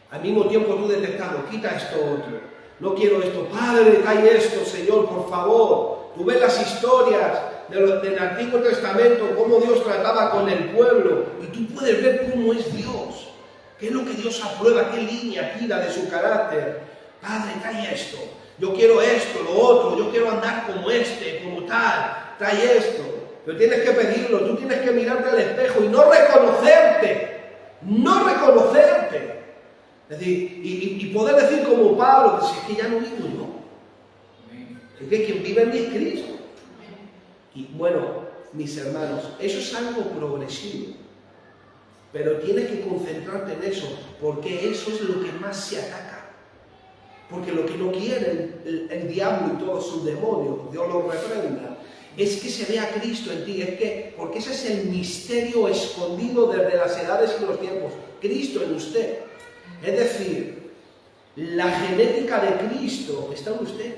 Al mismo tiempo tú detectando, quita esto otro. No quiero esto. Padre, trae esto, Señor, por favor. Tú ves las historias del Antiguo Testamento, cómo Dios trataba con el pueblo, y tú puedes ver cómo es Dios, qué es lo que Dios aprueba, qué línea tira de su carácter. Padre, trae esto, yo quiero esto, lo otro, yo quiero andar como este, como tal, trae esto. Pero tienes que pedirlo, tú tienes que mirarte al espejo y no reconocerte, Es decir, y poder decir como Pablo, que si es que ya no vivo yo, es que quien vive en mí es Cristo. Y bueno, mis hermanos, eso es algo progresivo, pero tienes que concentrarte en eso, porque eso es lo que más se ataca. Porque lo que no quiere el diablo y todos sus demonios, Dios los reprenda, es que se vea Cristo en ti, porque ese es el misterio escondido desde las edades y los tiempos, Cristo en usted. Es decir, la genética de Cristo está en usted.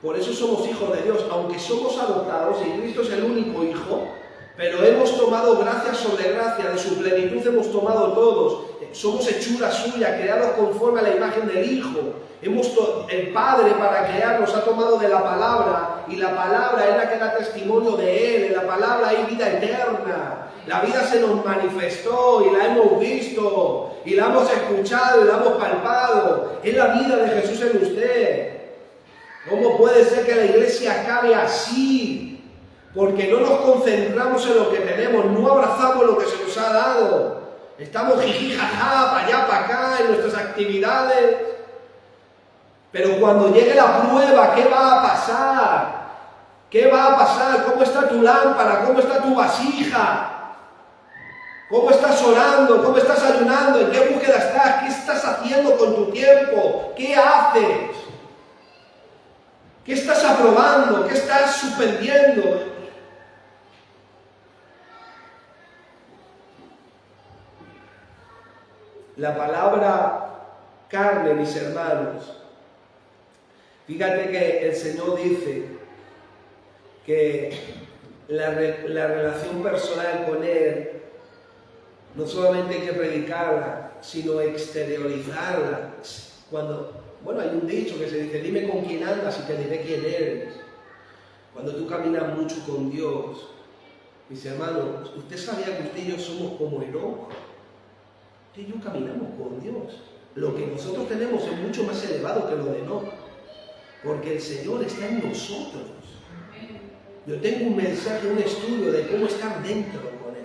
Por eso somos hijos de Dios, aunque somos adoptados y Cristo es el único hijo, pero hemos tomado gracia sobre gracia, de su plenitud hemos tomado todos. Somos hechura suya, creados conforme a la imagen del Hijo. El Padre para crearnos ha tomado de la palabra, y la palabra es la que da testimonio de Él. En la palabra hay vida eterna. La vida se nos manifestó y la hemos visto, y la hemos escuchado y la hemos palpado. Es la vida de Jesús en usted. ¿Cómo puede ser que la iglesia acabe así? Porque no nos concentramos en lo que tenemos, no abrazamos lo que se nos ha dado. Estamos jiji, jaja, para allá, para acá, en nuestras actividades. Pero cuando llegue la prueba, ¿qué va a pasar? ¿Qué va a pasar? ¿Cómo está tu lámpara? ¿Cómo está tu vasija? ¿Cómo estás orando? ¿Cómo estás ayunando? ¿En qué búsqueda estás? ¿Qué estás haciendo con tu tiempo? ¿Qué haces? ¿Qué estás aprobando? ¿Qué estás suspendiendo? La palabra carne, mis hermanos, fíjate que el Señor dice que la relación personal con Él no solamente hay que predicarla, sino exteriorizarla. Hay un dicho que se dice, dime con quién andas y te diré quién eres. Cuando tú caminas mucho con Dios, mis hermanos, usted sabía que usted y yo somos como Enoc. Usted y yo caminamos con Dios. Lo que nosotros tenemos es mucho más elevado que lo de Enoc, porque el Señor está en nosotros. Yo tengo un mensaje, un estudio de cómo estar dentro con Él,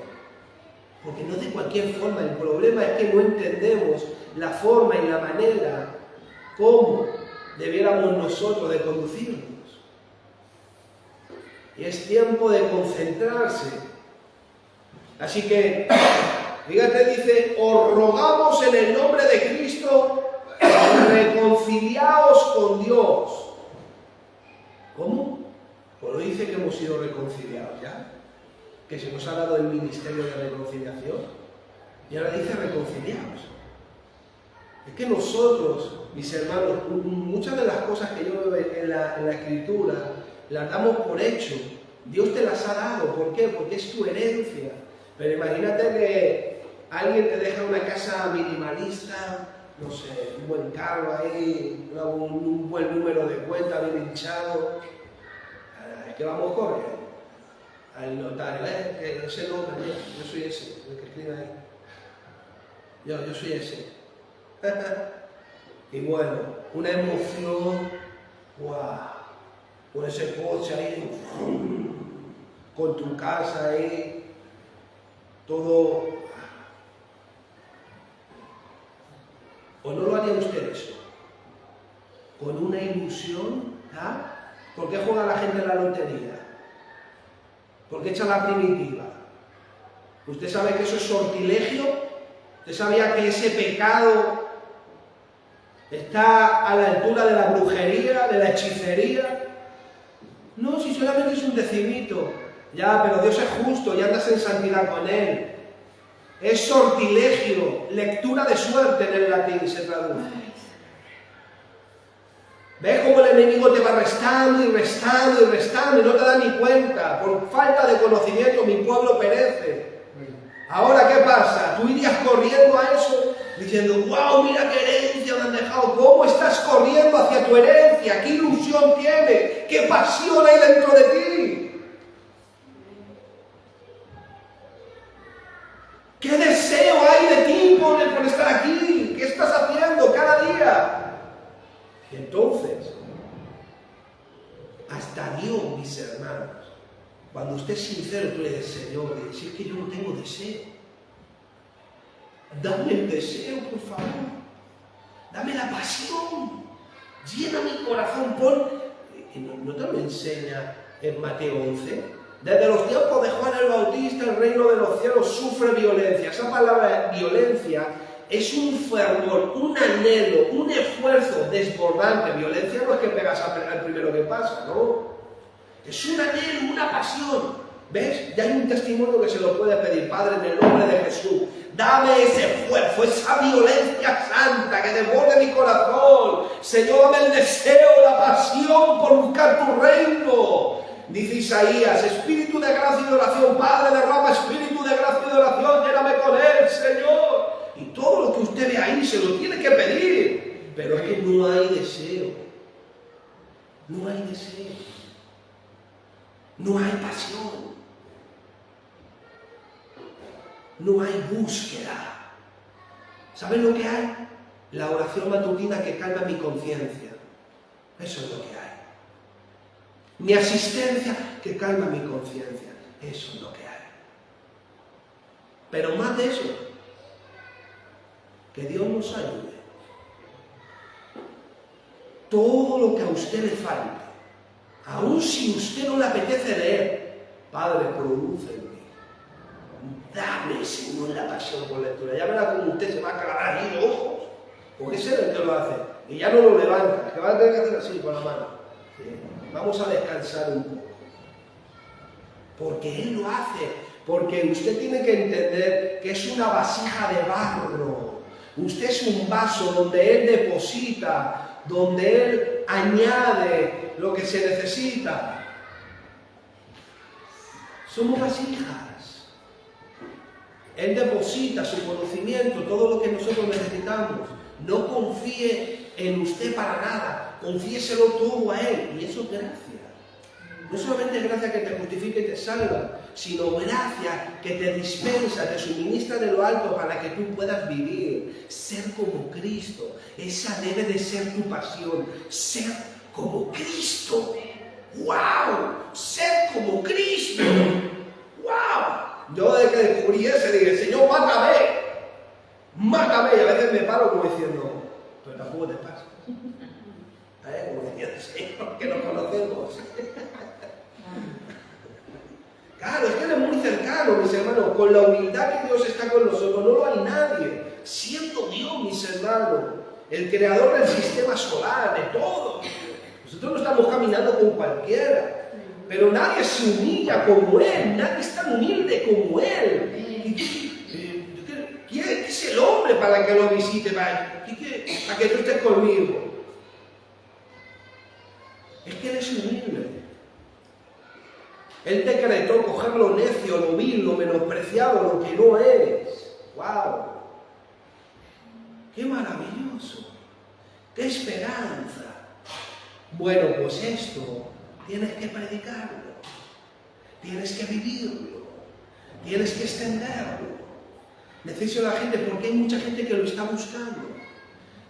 porque no de cualquier forma. El problema es que no entendemos la forma y la manera cómo debiéramos nosotros de conducirnos. Y es tiempo de concentrarse. Así que, fíjate, dice, os rogamos en el nombre de Cristo, reconciliaos con Dios. ¿Cómo? Pues dice que hemos sido reconciliados ya, que se nos ha dado el ministerio de reconciliación, y ahora dice reconciliaos. Es que nosotros, mis hermanos, muchas de las cosas que yo veo en la Escritura, las damos por hecho. Dios te las ha dado. ¿Por qué? Porque es tu herencia. Pero imagínate que alguien te deja una casa minimalista, no sé, un buen carro ahí, un buen número de cuenta bien hinchado. Es que vamos corriendo al notario. Ese nombre, yo soy ese, el que escribe ahí. Yo soy ese. Y bueno, una emoción, ¡guau! Con ese coche ahí, con tu casa ahí, todo. ¿O no lo harían ustedes? Con una ilusión, ¿ah? ¿Por qué juega la gente en la lotería? ¿Por qué echa la primitiva? ¿Usted sabe que eso es sortilegio? ¿Usted sabía que ese pecado Está a la altura de la brujería, de la hechicería. No, si solamente es un decimito. Ya, pero Dios es justo y andas en santidad con Él. Es sortilegio, lectura de suerte en el latín se traduce. ¿Ves cómo el enemigo te va restando y restando y restando y no te da ni cuenta? Por falta de conocimiento mi pueblo perece. Ahora, ¿qué pasa? Tú irías corriendo a eso diciendo, wow, mira qué herencia me han dejado. ¿Cómo estás corriendo hacia tu herencia? ¿Qué ilusión tienes? ¿Qué pasión hay dentro de ti? ¿Qué deseo hay de ti por estar aquí? ¿Qué estás haciendo cada día? Y entonces, hasta Dios, mis hermanos, cuando usted es sincero, tú le dices, Señor, si es que yo no tengo deseo, dame el deseo, por favor, dame la pasión, llena mi corazón, ¿no te lo enseña en Mateo 11? Desde los tiempos de Juan el Bautista, el reino de los cielos sufre violencia. Esa palabra violencia es un fervor, un anhelo, un esfuerzo desbordante. Violencia no es que pegas al primero que pasa, no. Es un anhelo, una pasión. ¿Ves? Ya hay un testimonio que se lo puede pedir. Padre, en el nombre de Jesús, dame ese esfuerzo, esa violencia santa que desborde mi corazón. Señor, dame el deseo, la pasión por buscar tu reino. Dice Isaías, espíritu de gracia y de oración, Padre, derrama espíritu de gracia y de oración, lléname con él, Señor. Y todo lo que usted ve ahí se lo tiene que pedir. Pero es que no hay deseo. No hay deseo. No hay pasión. No hay búsqueda. ¿Saben lo que hay? La oración matutina que calma mi conciencia. Eso es lo que hay. Mi asistencia que calma mi conciencia. Eso es lo que hay. Pero más de eso, que Dios nos ayude. Todo lo que a usted le falte, aun si usted no le apetece leer, Padre, produce en mí. Dame, Señor, la pasión por lectura. Ya verá cómo usted se va a clavar ahí los ojos, porque ese es el que lo hace. Y ya no lo levanta, que va a tener que hacer así con la mano. Sí. Vamos a descansar un poco. Porque Él lo hace. Porque usted tiene que entender que es una vasija de barro. Usted es un vaso donde Él deposita, donde Él añade lo que se necesita. Somos vasijas. Él deposita su conocimiento, todo lo que nosotros necesitamos. No confíe en usted para nada, confíeselo todo a Él. Y eso es gracia. No solamente es gracia que te justifica y te salva, sino gracia que te dispensa, te suministra de lo alto para que tú puedas vivir, ser como Cristo. Esa debe de ser tu pasión, ser como Cristo. ¡Wow! Ser como Cristo. ¡Wow! Yo desde que descubrí eso dije, Señor, mátame. Mátame. Y a veces me paro como diciendo, pero tampoco te pasa. Como decía el Señor, que nos conocemos. Claro, es que Él es muy cercano, mis hermanos. Con la humildad que Dios está con nosotros, no lo hay nadie. Siendo Dios, mis hermanos, el creador del sistema solar, de todo. Nosotros no estamos caminando con cualquiera. Pero nadie se humilla como Él, nadie es tan humilde como Él. ¿Quién es el hombre para que lo visite? Para que tú estés conmigo. Es que Él es humilde. Él decretó coger lo necio, lo vil, lo menospreciado, lo que no eres. ¡Wow! ¡Qué maravilloso! ¡Qué esperanza! Bueno, pues esto tienes que predicarlo, tienes que vivirlo, tienes que extenderlo. Necesito a la gente porque hay mucha gente que lo está buscando.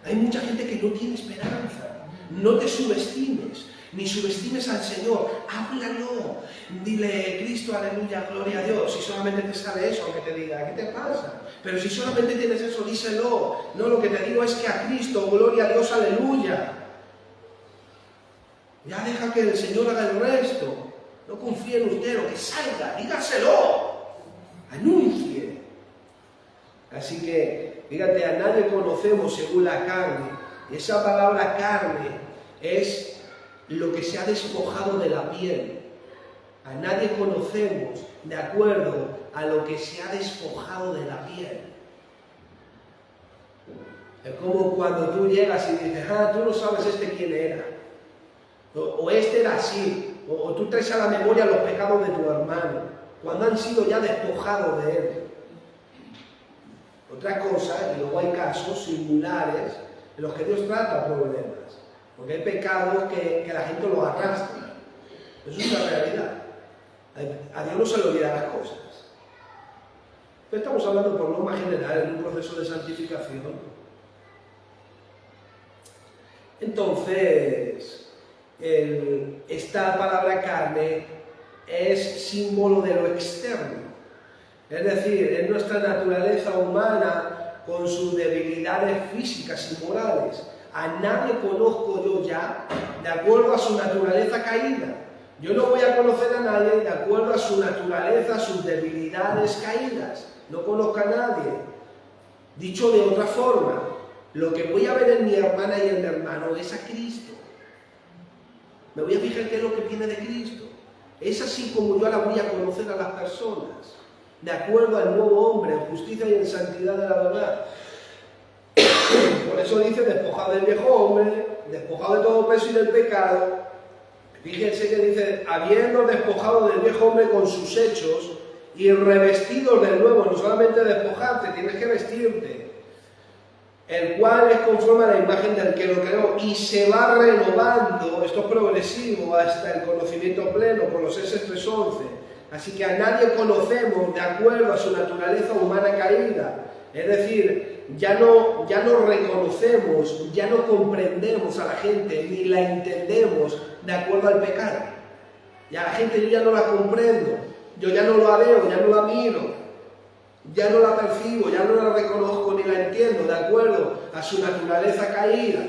Hay mucha gente que no tiene esperanza. No te subestimes. Ni subestimes al Señor, háblalo, dile Cristo, aleluya, gloria a Dios. Si solamente te sale eso, aunque te diga, ¿qué te pasa? Pero si solamente tienes eso, díselo. No, lo que te digo es que a Cristo, gloria a Dios, aleluya. Ya deja que el Señor haga el resto. No confíe en usted, lo que salga, dígaselo. Anuncie. Así que, fíjate, a nadie conocemos según la carne. Y esa palabra carne es lo que se ha despojado de la piel. A nadie conocemos de acuerdo a lo que se ha despojado de la piel. Es como cuando tú llegas y dices, tú no sabes quién era. O este era así. O tú traes a la memoria los pecados de tu hermano, cuando han sido ya despojados de él. Otra cosa, y luego hay casos singulares en los que Dios trata problemas. Porque hay pecados que la gente los arrastra. Eso es una realidad. A Dios no se le olvidan las cosas. Pero estamos hablando por norma general en un proceso de santificación. Entonces, esta palabra carne es símbolo de lo externo. Es decir, es nuestra naturaleza humana con sus debilidades físicas y morales. A nadie conozco yo ya de acuerdo a su naturaleza caída. Yo no voy a conocer a nadie de acuerdo a su naturaleza, a sus debilidades caídas. No conozco a nadie. Dicho de otra forma, lo que voy a ver en mi hermana y en mi hermano es a Cristo. Me voy a fijar qué es lo que viene de Cristo. Es así como yo la voy a conocer a las personas, de acuerdo al nuevo hombre, en justicia y en santidad de la verdad. Por eso dice, despojado del viejo hombre, despojado de todo peso y del pecado. Fíjense que dice, habiendo despojado del viejo hombre con sus hechos y revestidos del nuevo, no solamente despojarte, tienes que vestirte, el cual es conforme a la imagen del que lo creó y se va renovando, esto es progresivo, hasta el conocimiento pleno, Colosenses 3:11. Así que a nadie conocemos de acuerdo a su naturaleza humana caída. Es decir, ya no reconocemos, ya no comprendemos a la gente, ni la entendemos de acuerdo al pecado. Ya la gente yo ya no la comprendo, yo ya no la veo, ya no la miro, ya no la percibo, ya no la reconozco ni la entiendo de acuerdo a su naturaleza caída.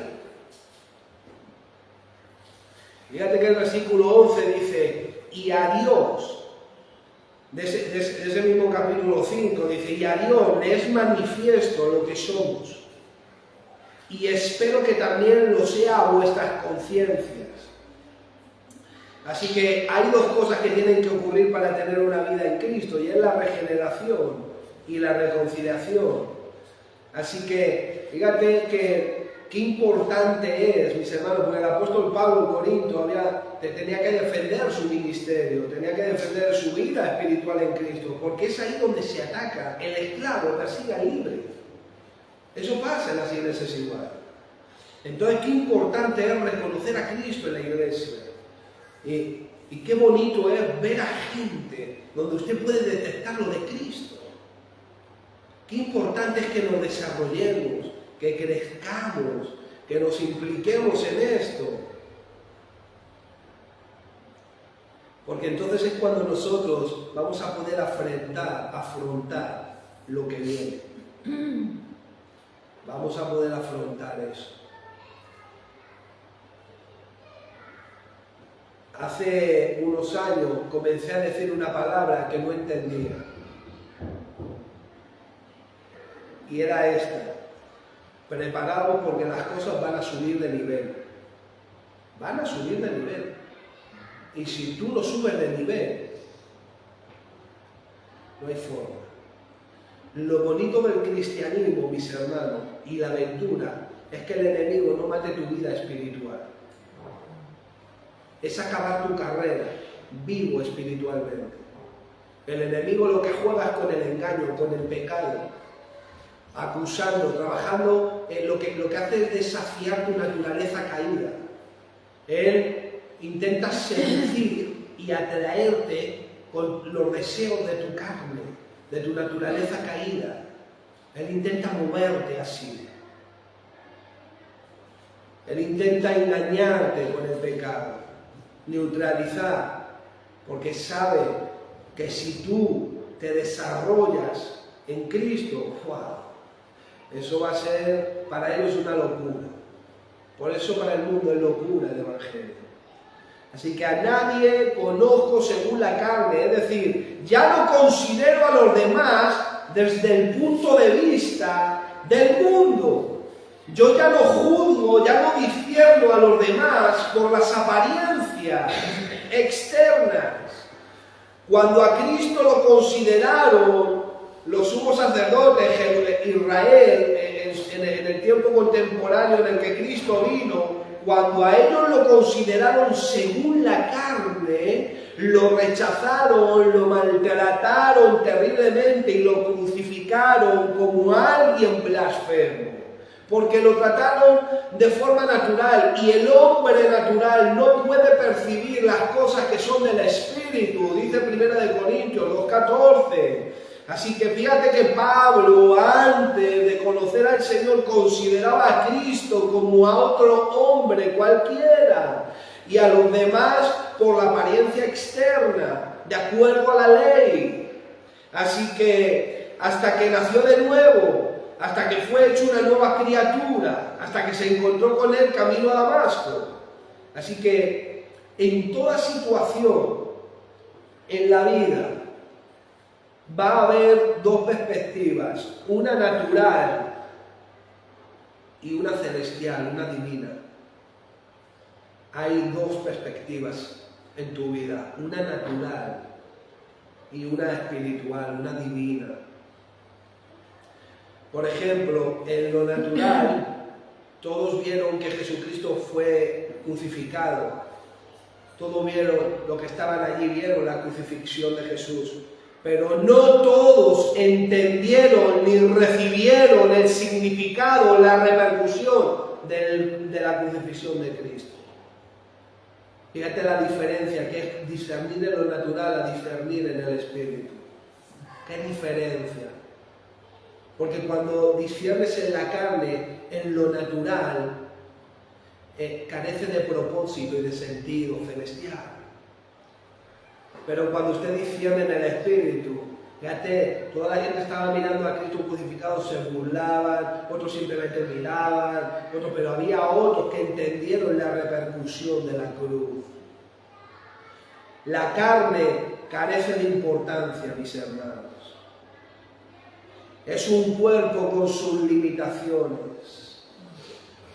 Fíjate que el versículo 11 dice, y a Dios, de ese mismo capítulo 5, dice, y a Dios le es manifiesto lo que somos, y espero que también lo sea a vuestras conciencias. Así que hay dos cosas que tienen que ocurrir para tener una vida en Cristo, y es la regeneración y la reconciliación. Así que, fíjate qué importante es, mis hermanos, porque el apóstol Pablo en Corinto tenía que defender su ministerio, tenía que defender su vida espiritual en Cristo, porque es ahí donde se ataca. El esclavo persigue al libre. Eso pasa en las iglesias igual. Entonces, qué importante es reconocer a Cristo en la iglesia. Y qué bonito es ver a gente donde usted puede detectar lo de Cristo. Qué importante es que nos desarrollemos, que crezcamos, que nos impliquemos en esto. Porque entonces es cuando nosotros vamos a poder afrontar lo que viene. Vamos a poder afrontar eso. Hace unos años comencé a decir una palabra que no entendía. Y era esta: preparados porque las cosas van a subir de nivel. Van a subir de nivel. Y si tú no subes de nivel, no hay forma. Lo bonito del cristianismo, mis hermanos, y la aventura, es que el enemigo no mate tu vida espiritual. Es acabar tu carrera vivo espiritualmente. El enemigo lo que juega es con el engaño, con el pecado, acusando, trabajando, lo que hace es desafiar tu naturaleza caída. Él intenta seducir y atraerte con los deseos de tu carne, de tu naturaleza caída. Él intenta moverte así. Él intenta engañarte con el pecado, neutralizar, porque sabe que si tú te desarrollas en Cristo, ¡wow!, eso va a ser para ellos una locura. Por eso para el mundo es locura el Evangelio. Así que a nadie conozco según la carne, es decir, ya no considero a los demás desde el punto de vista del mundo. Yo ya no juzgo, ya no discierno a los demás por las apariencias externas. Cuando a Cristo lo consideraron los sumos sacerdotes de Israel en el tiempo contemporáneo en el que Cristo vino, cuando a ellos lo consideraron según la carne, lo rechazaron, lo maltrataron terriblemente y lo crucificaron como alguien blasfemo, porque lo trataron de forma natural, y el hombre natural no puede percibir las cosas que son del Espíritu, dice 1 Corintios 2:14. Así que fíjate que Pablo, antes de conocer al Señor, consideraba a Cristo como a otro hombre cualquiera, y a los demás por la apariencia externa, de acuerdo a la ley. Así que hasta que nació de nuevo, hasta que fue hecho una nueva criatura, hasta que se encontró con él camino a Damasco. Así que en toda situación en la vida va a haber dos perspectivas, una natural y una celestial, una divina. Hay dos perspectivas en tu vida, una natural y una espiritual, una divina. Por ejemplo, en lo natural, todos vieron que Jesucristo fue crucificado. Todos vieron, los que estaban allí vieron la crucifixión de Jesús. Pero no todos entendieron ni recibieron el significado, la repercusión de la crucifixión de Cristo. Fíjate la diferencia, que es discernir en lo natural a discernir en el Espíritu. ¿Qué diferencia? Porque cuando disciernes en la carne, en lo natural, carece de propósito y de sentido celestial. Pero cuando usted discierne en el Espíritu, fíjate, toda la gente estaba mirando a Cristo crucificado, se burlaban, otros simplemente miraban, pero había otros que entendieron la repercusión de la cruz. La carne carece de importancia, mis hermanos. Es un cuerpo con sus limitaciones,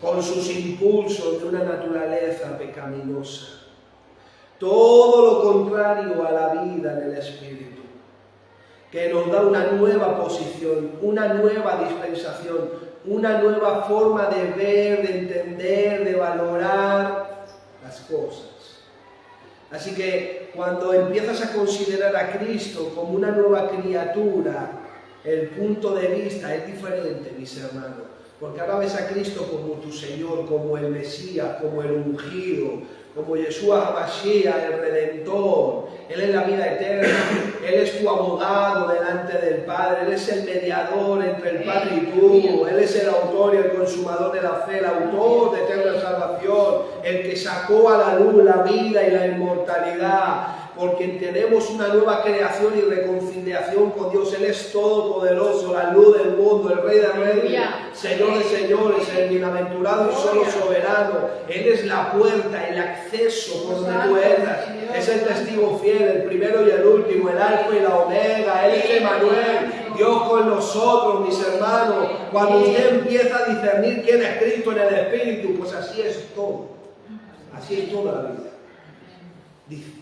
con sus impulsos de una naturaleza pecaminosa. Todo lo contrario a la vida en el Espíritu, que nos da una nueva posición, una nueva dispensación, una nueva forma de ver, de entender, de valorar las cosas. Así que cuando empiezas a considerar a Cristo como una nueva criatura, el punto de vista es diferente, mis hermanos, porque ahora ves a Cristo como tu Señor, como el Mesías, como el ungido, como Yeshua HaMashiach, el Redentor. Él es la vida eterna, Él es tu abogado delante del Padre, Él es el mediador entre el Padre y tú, Él es el autor y el consumador de la fe, el autor de eterna salvación, el que sacó a la luz la vida y la inmortalidad, porque tenemos una nueva creación y reconciliación con Dios. Él es todopoderoso, la luz del mundo, el Rey de Reyes, Señor de señores, el bienaventurado y solo soberano. Él es la puerta, el acceso por donde tú entras. Es el testigo fiel, el primero y el último, el alfa y la omega. Él es Emmanuel, Dios con nosotros, mis hermanos. Cuando usted empieza a discernir quién es Cristo en el Espíritu, pues así es todo. Así es toda la vida.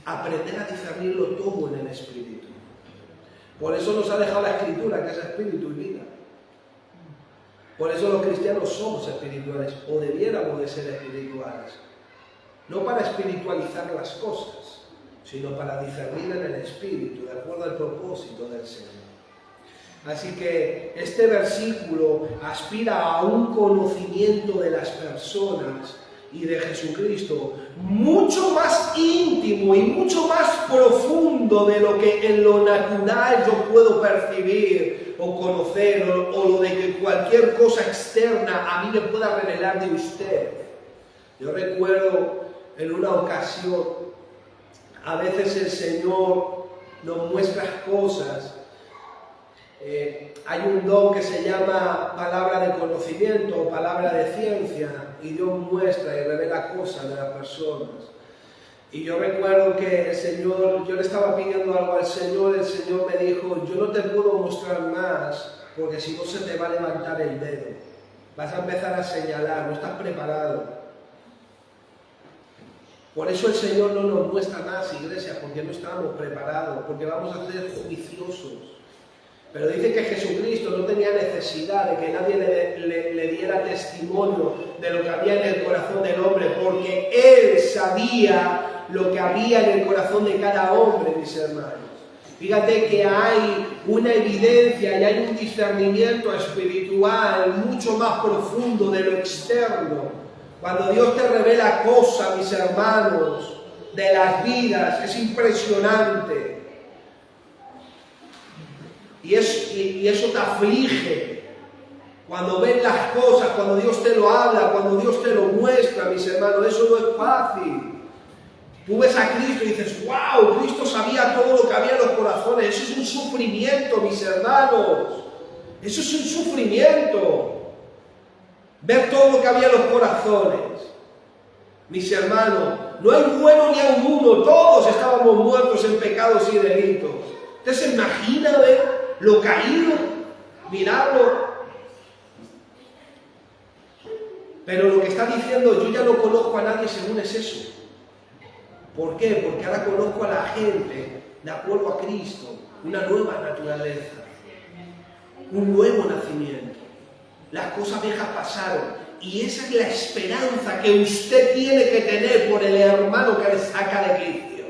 Aprender a discernirlo todo en el Espíritu. Por eso nos ha dejado la Escritura, que es Espíritu y vida. Por eso los cristianos somos espirituales, o debiéramos de ser espirituales. No para espiritualizar las cosas, sino para discernir en el Espíritu, de acuerdo al propósito del Señor. Así que este versículo aspira a un conocimiento de las personas y de Jesucristo mucho más íntimo y mucho más profundo de lo que en lo natural yo puedo percibir o conocer, o lo de que cualquier cosa externa a mí me pueda revelar de usted. Yo recuerdo en una ocasión, a veces el Señor nos muestra cosas. Hay un don que se llama palabra de conocimiento o palabra de ciencia, y Dios muestra y revela cosas de las personas. Y yo recuerdo que el Señor, yo le estaba pidiendo algo al Señor, el Señor me dijo: yo no te puedo mostrar más, porque si no se te va a levantar el dedo. Vas a empezar a señalar, no estás preparado. Por eso el Señor no nos muestra más, iglesia, porque no estamos preparados, porque vamos a ser juiciosos. Pero dice que Jesucristo no tenía necesidad de que nadie le diera testimonio de lo que había en el corazón del hombre, porque Él sabía lo que había en el corazón de cada hombre, mis hermanos. Fíjate que hay una evidencia y hay un discernimiento espiritual mucho más profundo de lo externo. Cuando Dios te revela cosas, mis hermanos, de las vidas, es impresionante. Y eso te aflige. Cuando ves las cosas, cuando Dios te lo habla, cuando Dios te lo muestra, mis hermanos, eso no es fácil. Tú ves a Cristo y dices, wow, Cristo sabía todo lo que había en los corazones. Eso es un sufrimiento, mis hermanos. Eso es un sufrimiento. Ver todo lo que había en los corazones. Mis hermanos, no hay bueno ni a uno. Todos estábamos muertos en pecados y delitos. ¿Usted se imagina ver lo caído? Mirarlo. Pero lo que está diciendo, yo ya no conozco a nadie según es eso. ¿Por qué? Porque ahora conozco a la gente de acuerdo a Cristo, una nueva naturaleza, un nuevo nacimiento. Las cosas viejas pasaron y esa es la esperanza que usted tiene que tener por el hermano que le saca de quicio.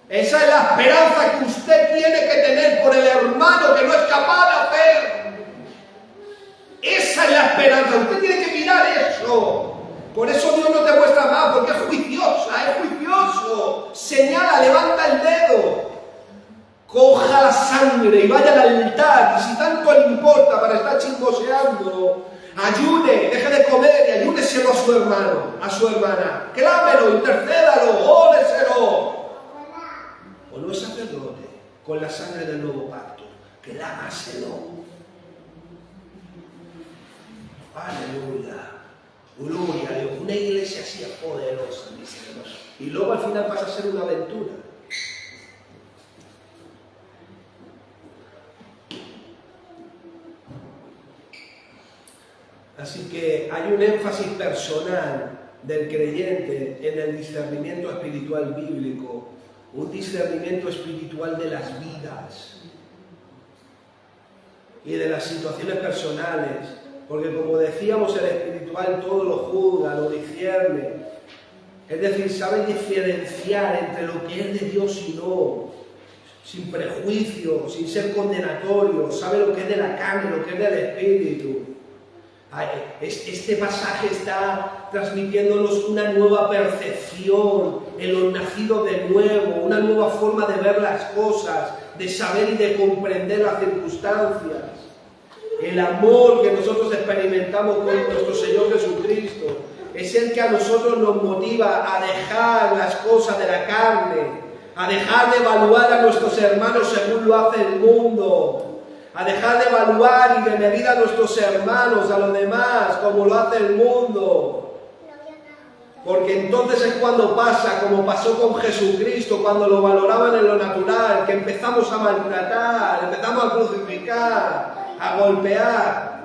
Esa es la esperanza que usted tiene que tener por el hermano que no es capaz de hacer. Esa es la esperanza, usted tiene que mirar eso. Por eso Dios no te muestra más, porque es juiciosa, es juicioso. Señala, levanta el dedo, coja la sangre y vaya al altar. Y si tanto le importa para estar chismoseando, ayune, deje de comer y ayúneselo a su hermano, a su hermana. Clámelo, intercédalo, óleselo. O no es sacerdote, con la sangre del nuevo pacto, clámaselo. Aleluya. Gloria a Dios, una iglesia así es poderosa, mis hermanos. Y luego al final pasa a ser una aventura. Así que hay un énfasis personal del creyente en el discernimiento espiritual bíblico, un discernimiento espiritual de las vidas y de las situaciones personales. Porque como decíamos, el espiritual todo lo juzga, lo discierne. Es decir, sabe diferenciar entre lo que es de Dios y no. Sin prejuicio, sin ser condenatorio. Sabe lo que es de la carne, lo que es del espíritu. Este pasaje está transmitiéndonos una nueva percepción en los nacidos de nuevo, una nueva forma de ver las cosas, de saber y de comprender las circunstancias. El amor que nosotros experimentamos con nuestro Señor Jesucristo es el que a nosotros nos motiva a dejar las cosas de la carne, a dejar de evaluar a nuestros hermanos según lo hace el mundo, a dejar de evaluar y de medir a nuestros hermanos, a los demás, como lo hace el mundo. Porque entonces es cuando pasa, como pasó con Jesucristo, cuando lo valoraban en lo natural, que empezamos a maltratar, empezamos a crucificar, a golpear.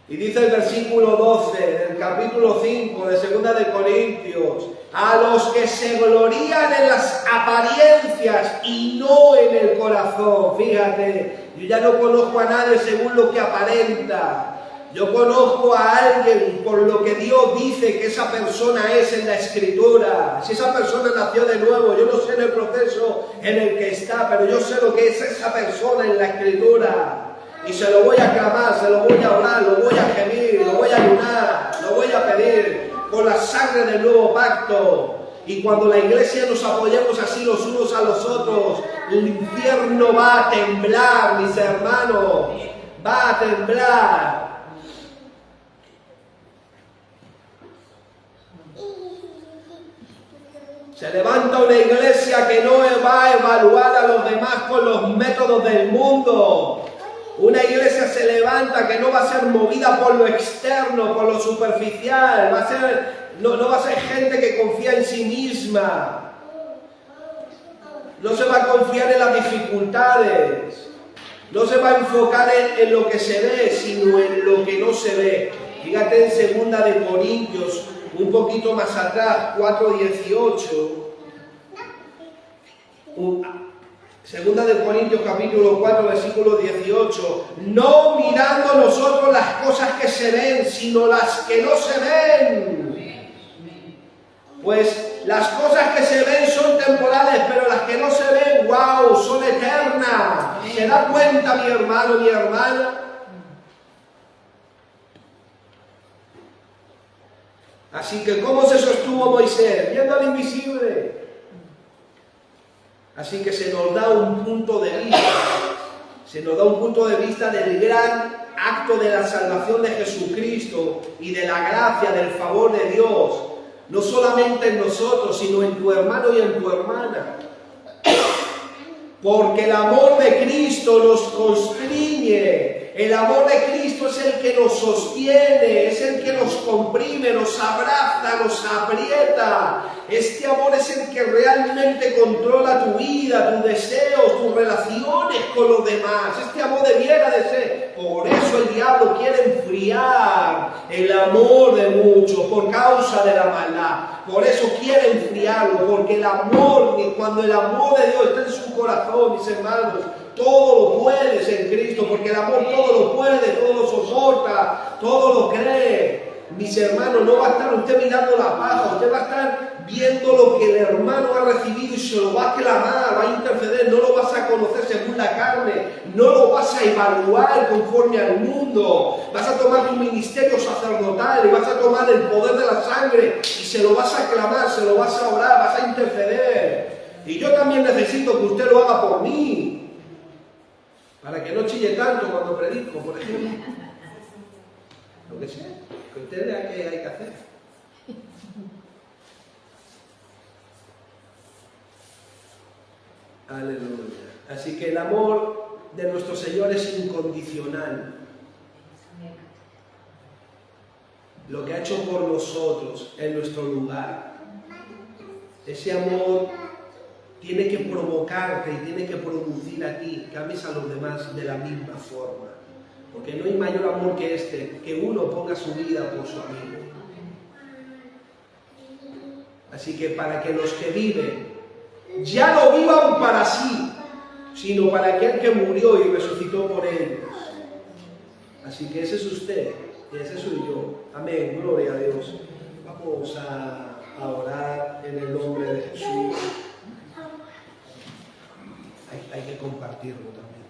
Y dice el versículo 12 del capítulo 5 de 2 de Corintios: a los que se glorían en las apariencias y no en el corazón. Fíjate, yo ya no conozco a nadie según lo que aparenta. Yo conozco a alguien por lo que Dios dice que esa persona es en la Escritura. Si esa persona nació de nuevo, yo no sé en el proceso en el que está, pero yo sé lo que es esa persona en la Escritura. Y se lo voy a clamar, se lo voy a orar, lo voy a gemir, lo voy a ayunar, lo voy a pedir con la sangre del nuevo pacto. Y cuando la iglesia nos apoyemos así los unos a los otros, el infierno va a temblar, mis hermanos, va a temblar. Se levanta una iglesia que no va a evaluar a los demás con los métodos del mundo. Una iglesia se levanta que no va a ser movida por lo externo, por lo superficial. No va a ser gente que confía en sí misma. No se va a confiar en las dificultades. No se va a enfocar en lo que se ve, sino en lo que no se ve. Fíjate en 2 de Corintios, un poquito más atrás, 4:18. 2 de Corintios capítulo 4 versículo 18, no mirando nosotros las cosas que se ven, sino las que no se ven. Pues las cosas que se ven son temporales, pero las que no se ven, wow, son eternas. ¿Se da cuenta mi hermano, mi hermana? Así que ¿cómo se sostuvo Moisés? Viendo al invisible. Así que se nos da un punto de vista, se nos da un punto de vista del gran acto de la salvación de Jesucristo y de la gracia, del favor de Dios, no solamente en nosotros, sino en tu hermano y en tu hermana. Porque el amor de Cristo nos constriñe. El amor de Cristo es el que nos sostiene, es el que nos comprime, nos abraza, nos aprieta. Este amor es el que realmente controla tu vida, tus deseos, tus relaciones con los demás. Este amor debiera de ser. Por eso el diablo quiere enfriar el amor de muchos por causa de la maldad. Por eso quiere enfriarlo, porque el amor, cuando el amor de Dios está en su corazón, mis hermanos, todo lo puedes en Cristo, porque el amor todo lo puede, todo lo soporta, todo lo cree. Mis hermanos, no va a estar usted mirando la paja, usted va a estar viendo lo que el hermano ha recibido y se lo va a clamar, va a interceder, no lo vas a conocer según la carne, no lo vas a evaluar conforme al mundo, vas a tomar tu ministerio sacerdotal y vas a tomar el poder de la sangre y se lo vas a clamar, se lo vas a orar, vas a interceder. Y yo también necesito que usted lo haga por mí, para que no chille tanto cuando predico, por ejemplo. Lo que sea, que usted vea qué hay que hacer. Aleluya. Así que el amor de nuestro Señor es incondicional. Lo que ha hecho por nosotros en nuestro lugar. Ese amor tiene que provocarte y tiene que producir a ti que ames a los demás de la misma forma. Porque no hay mayor amor que este, que uno ponga su vida por su amigo. Así que para que los que viven ya no vivan para sí, sino para aquel que murió y resucitó por ellos. Así que ese es usted y ese soy yo. Amén, gloria a Dios. Vamos a orar en el nombre de Jesús. Hay que compartirlo también.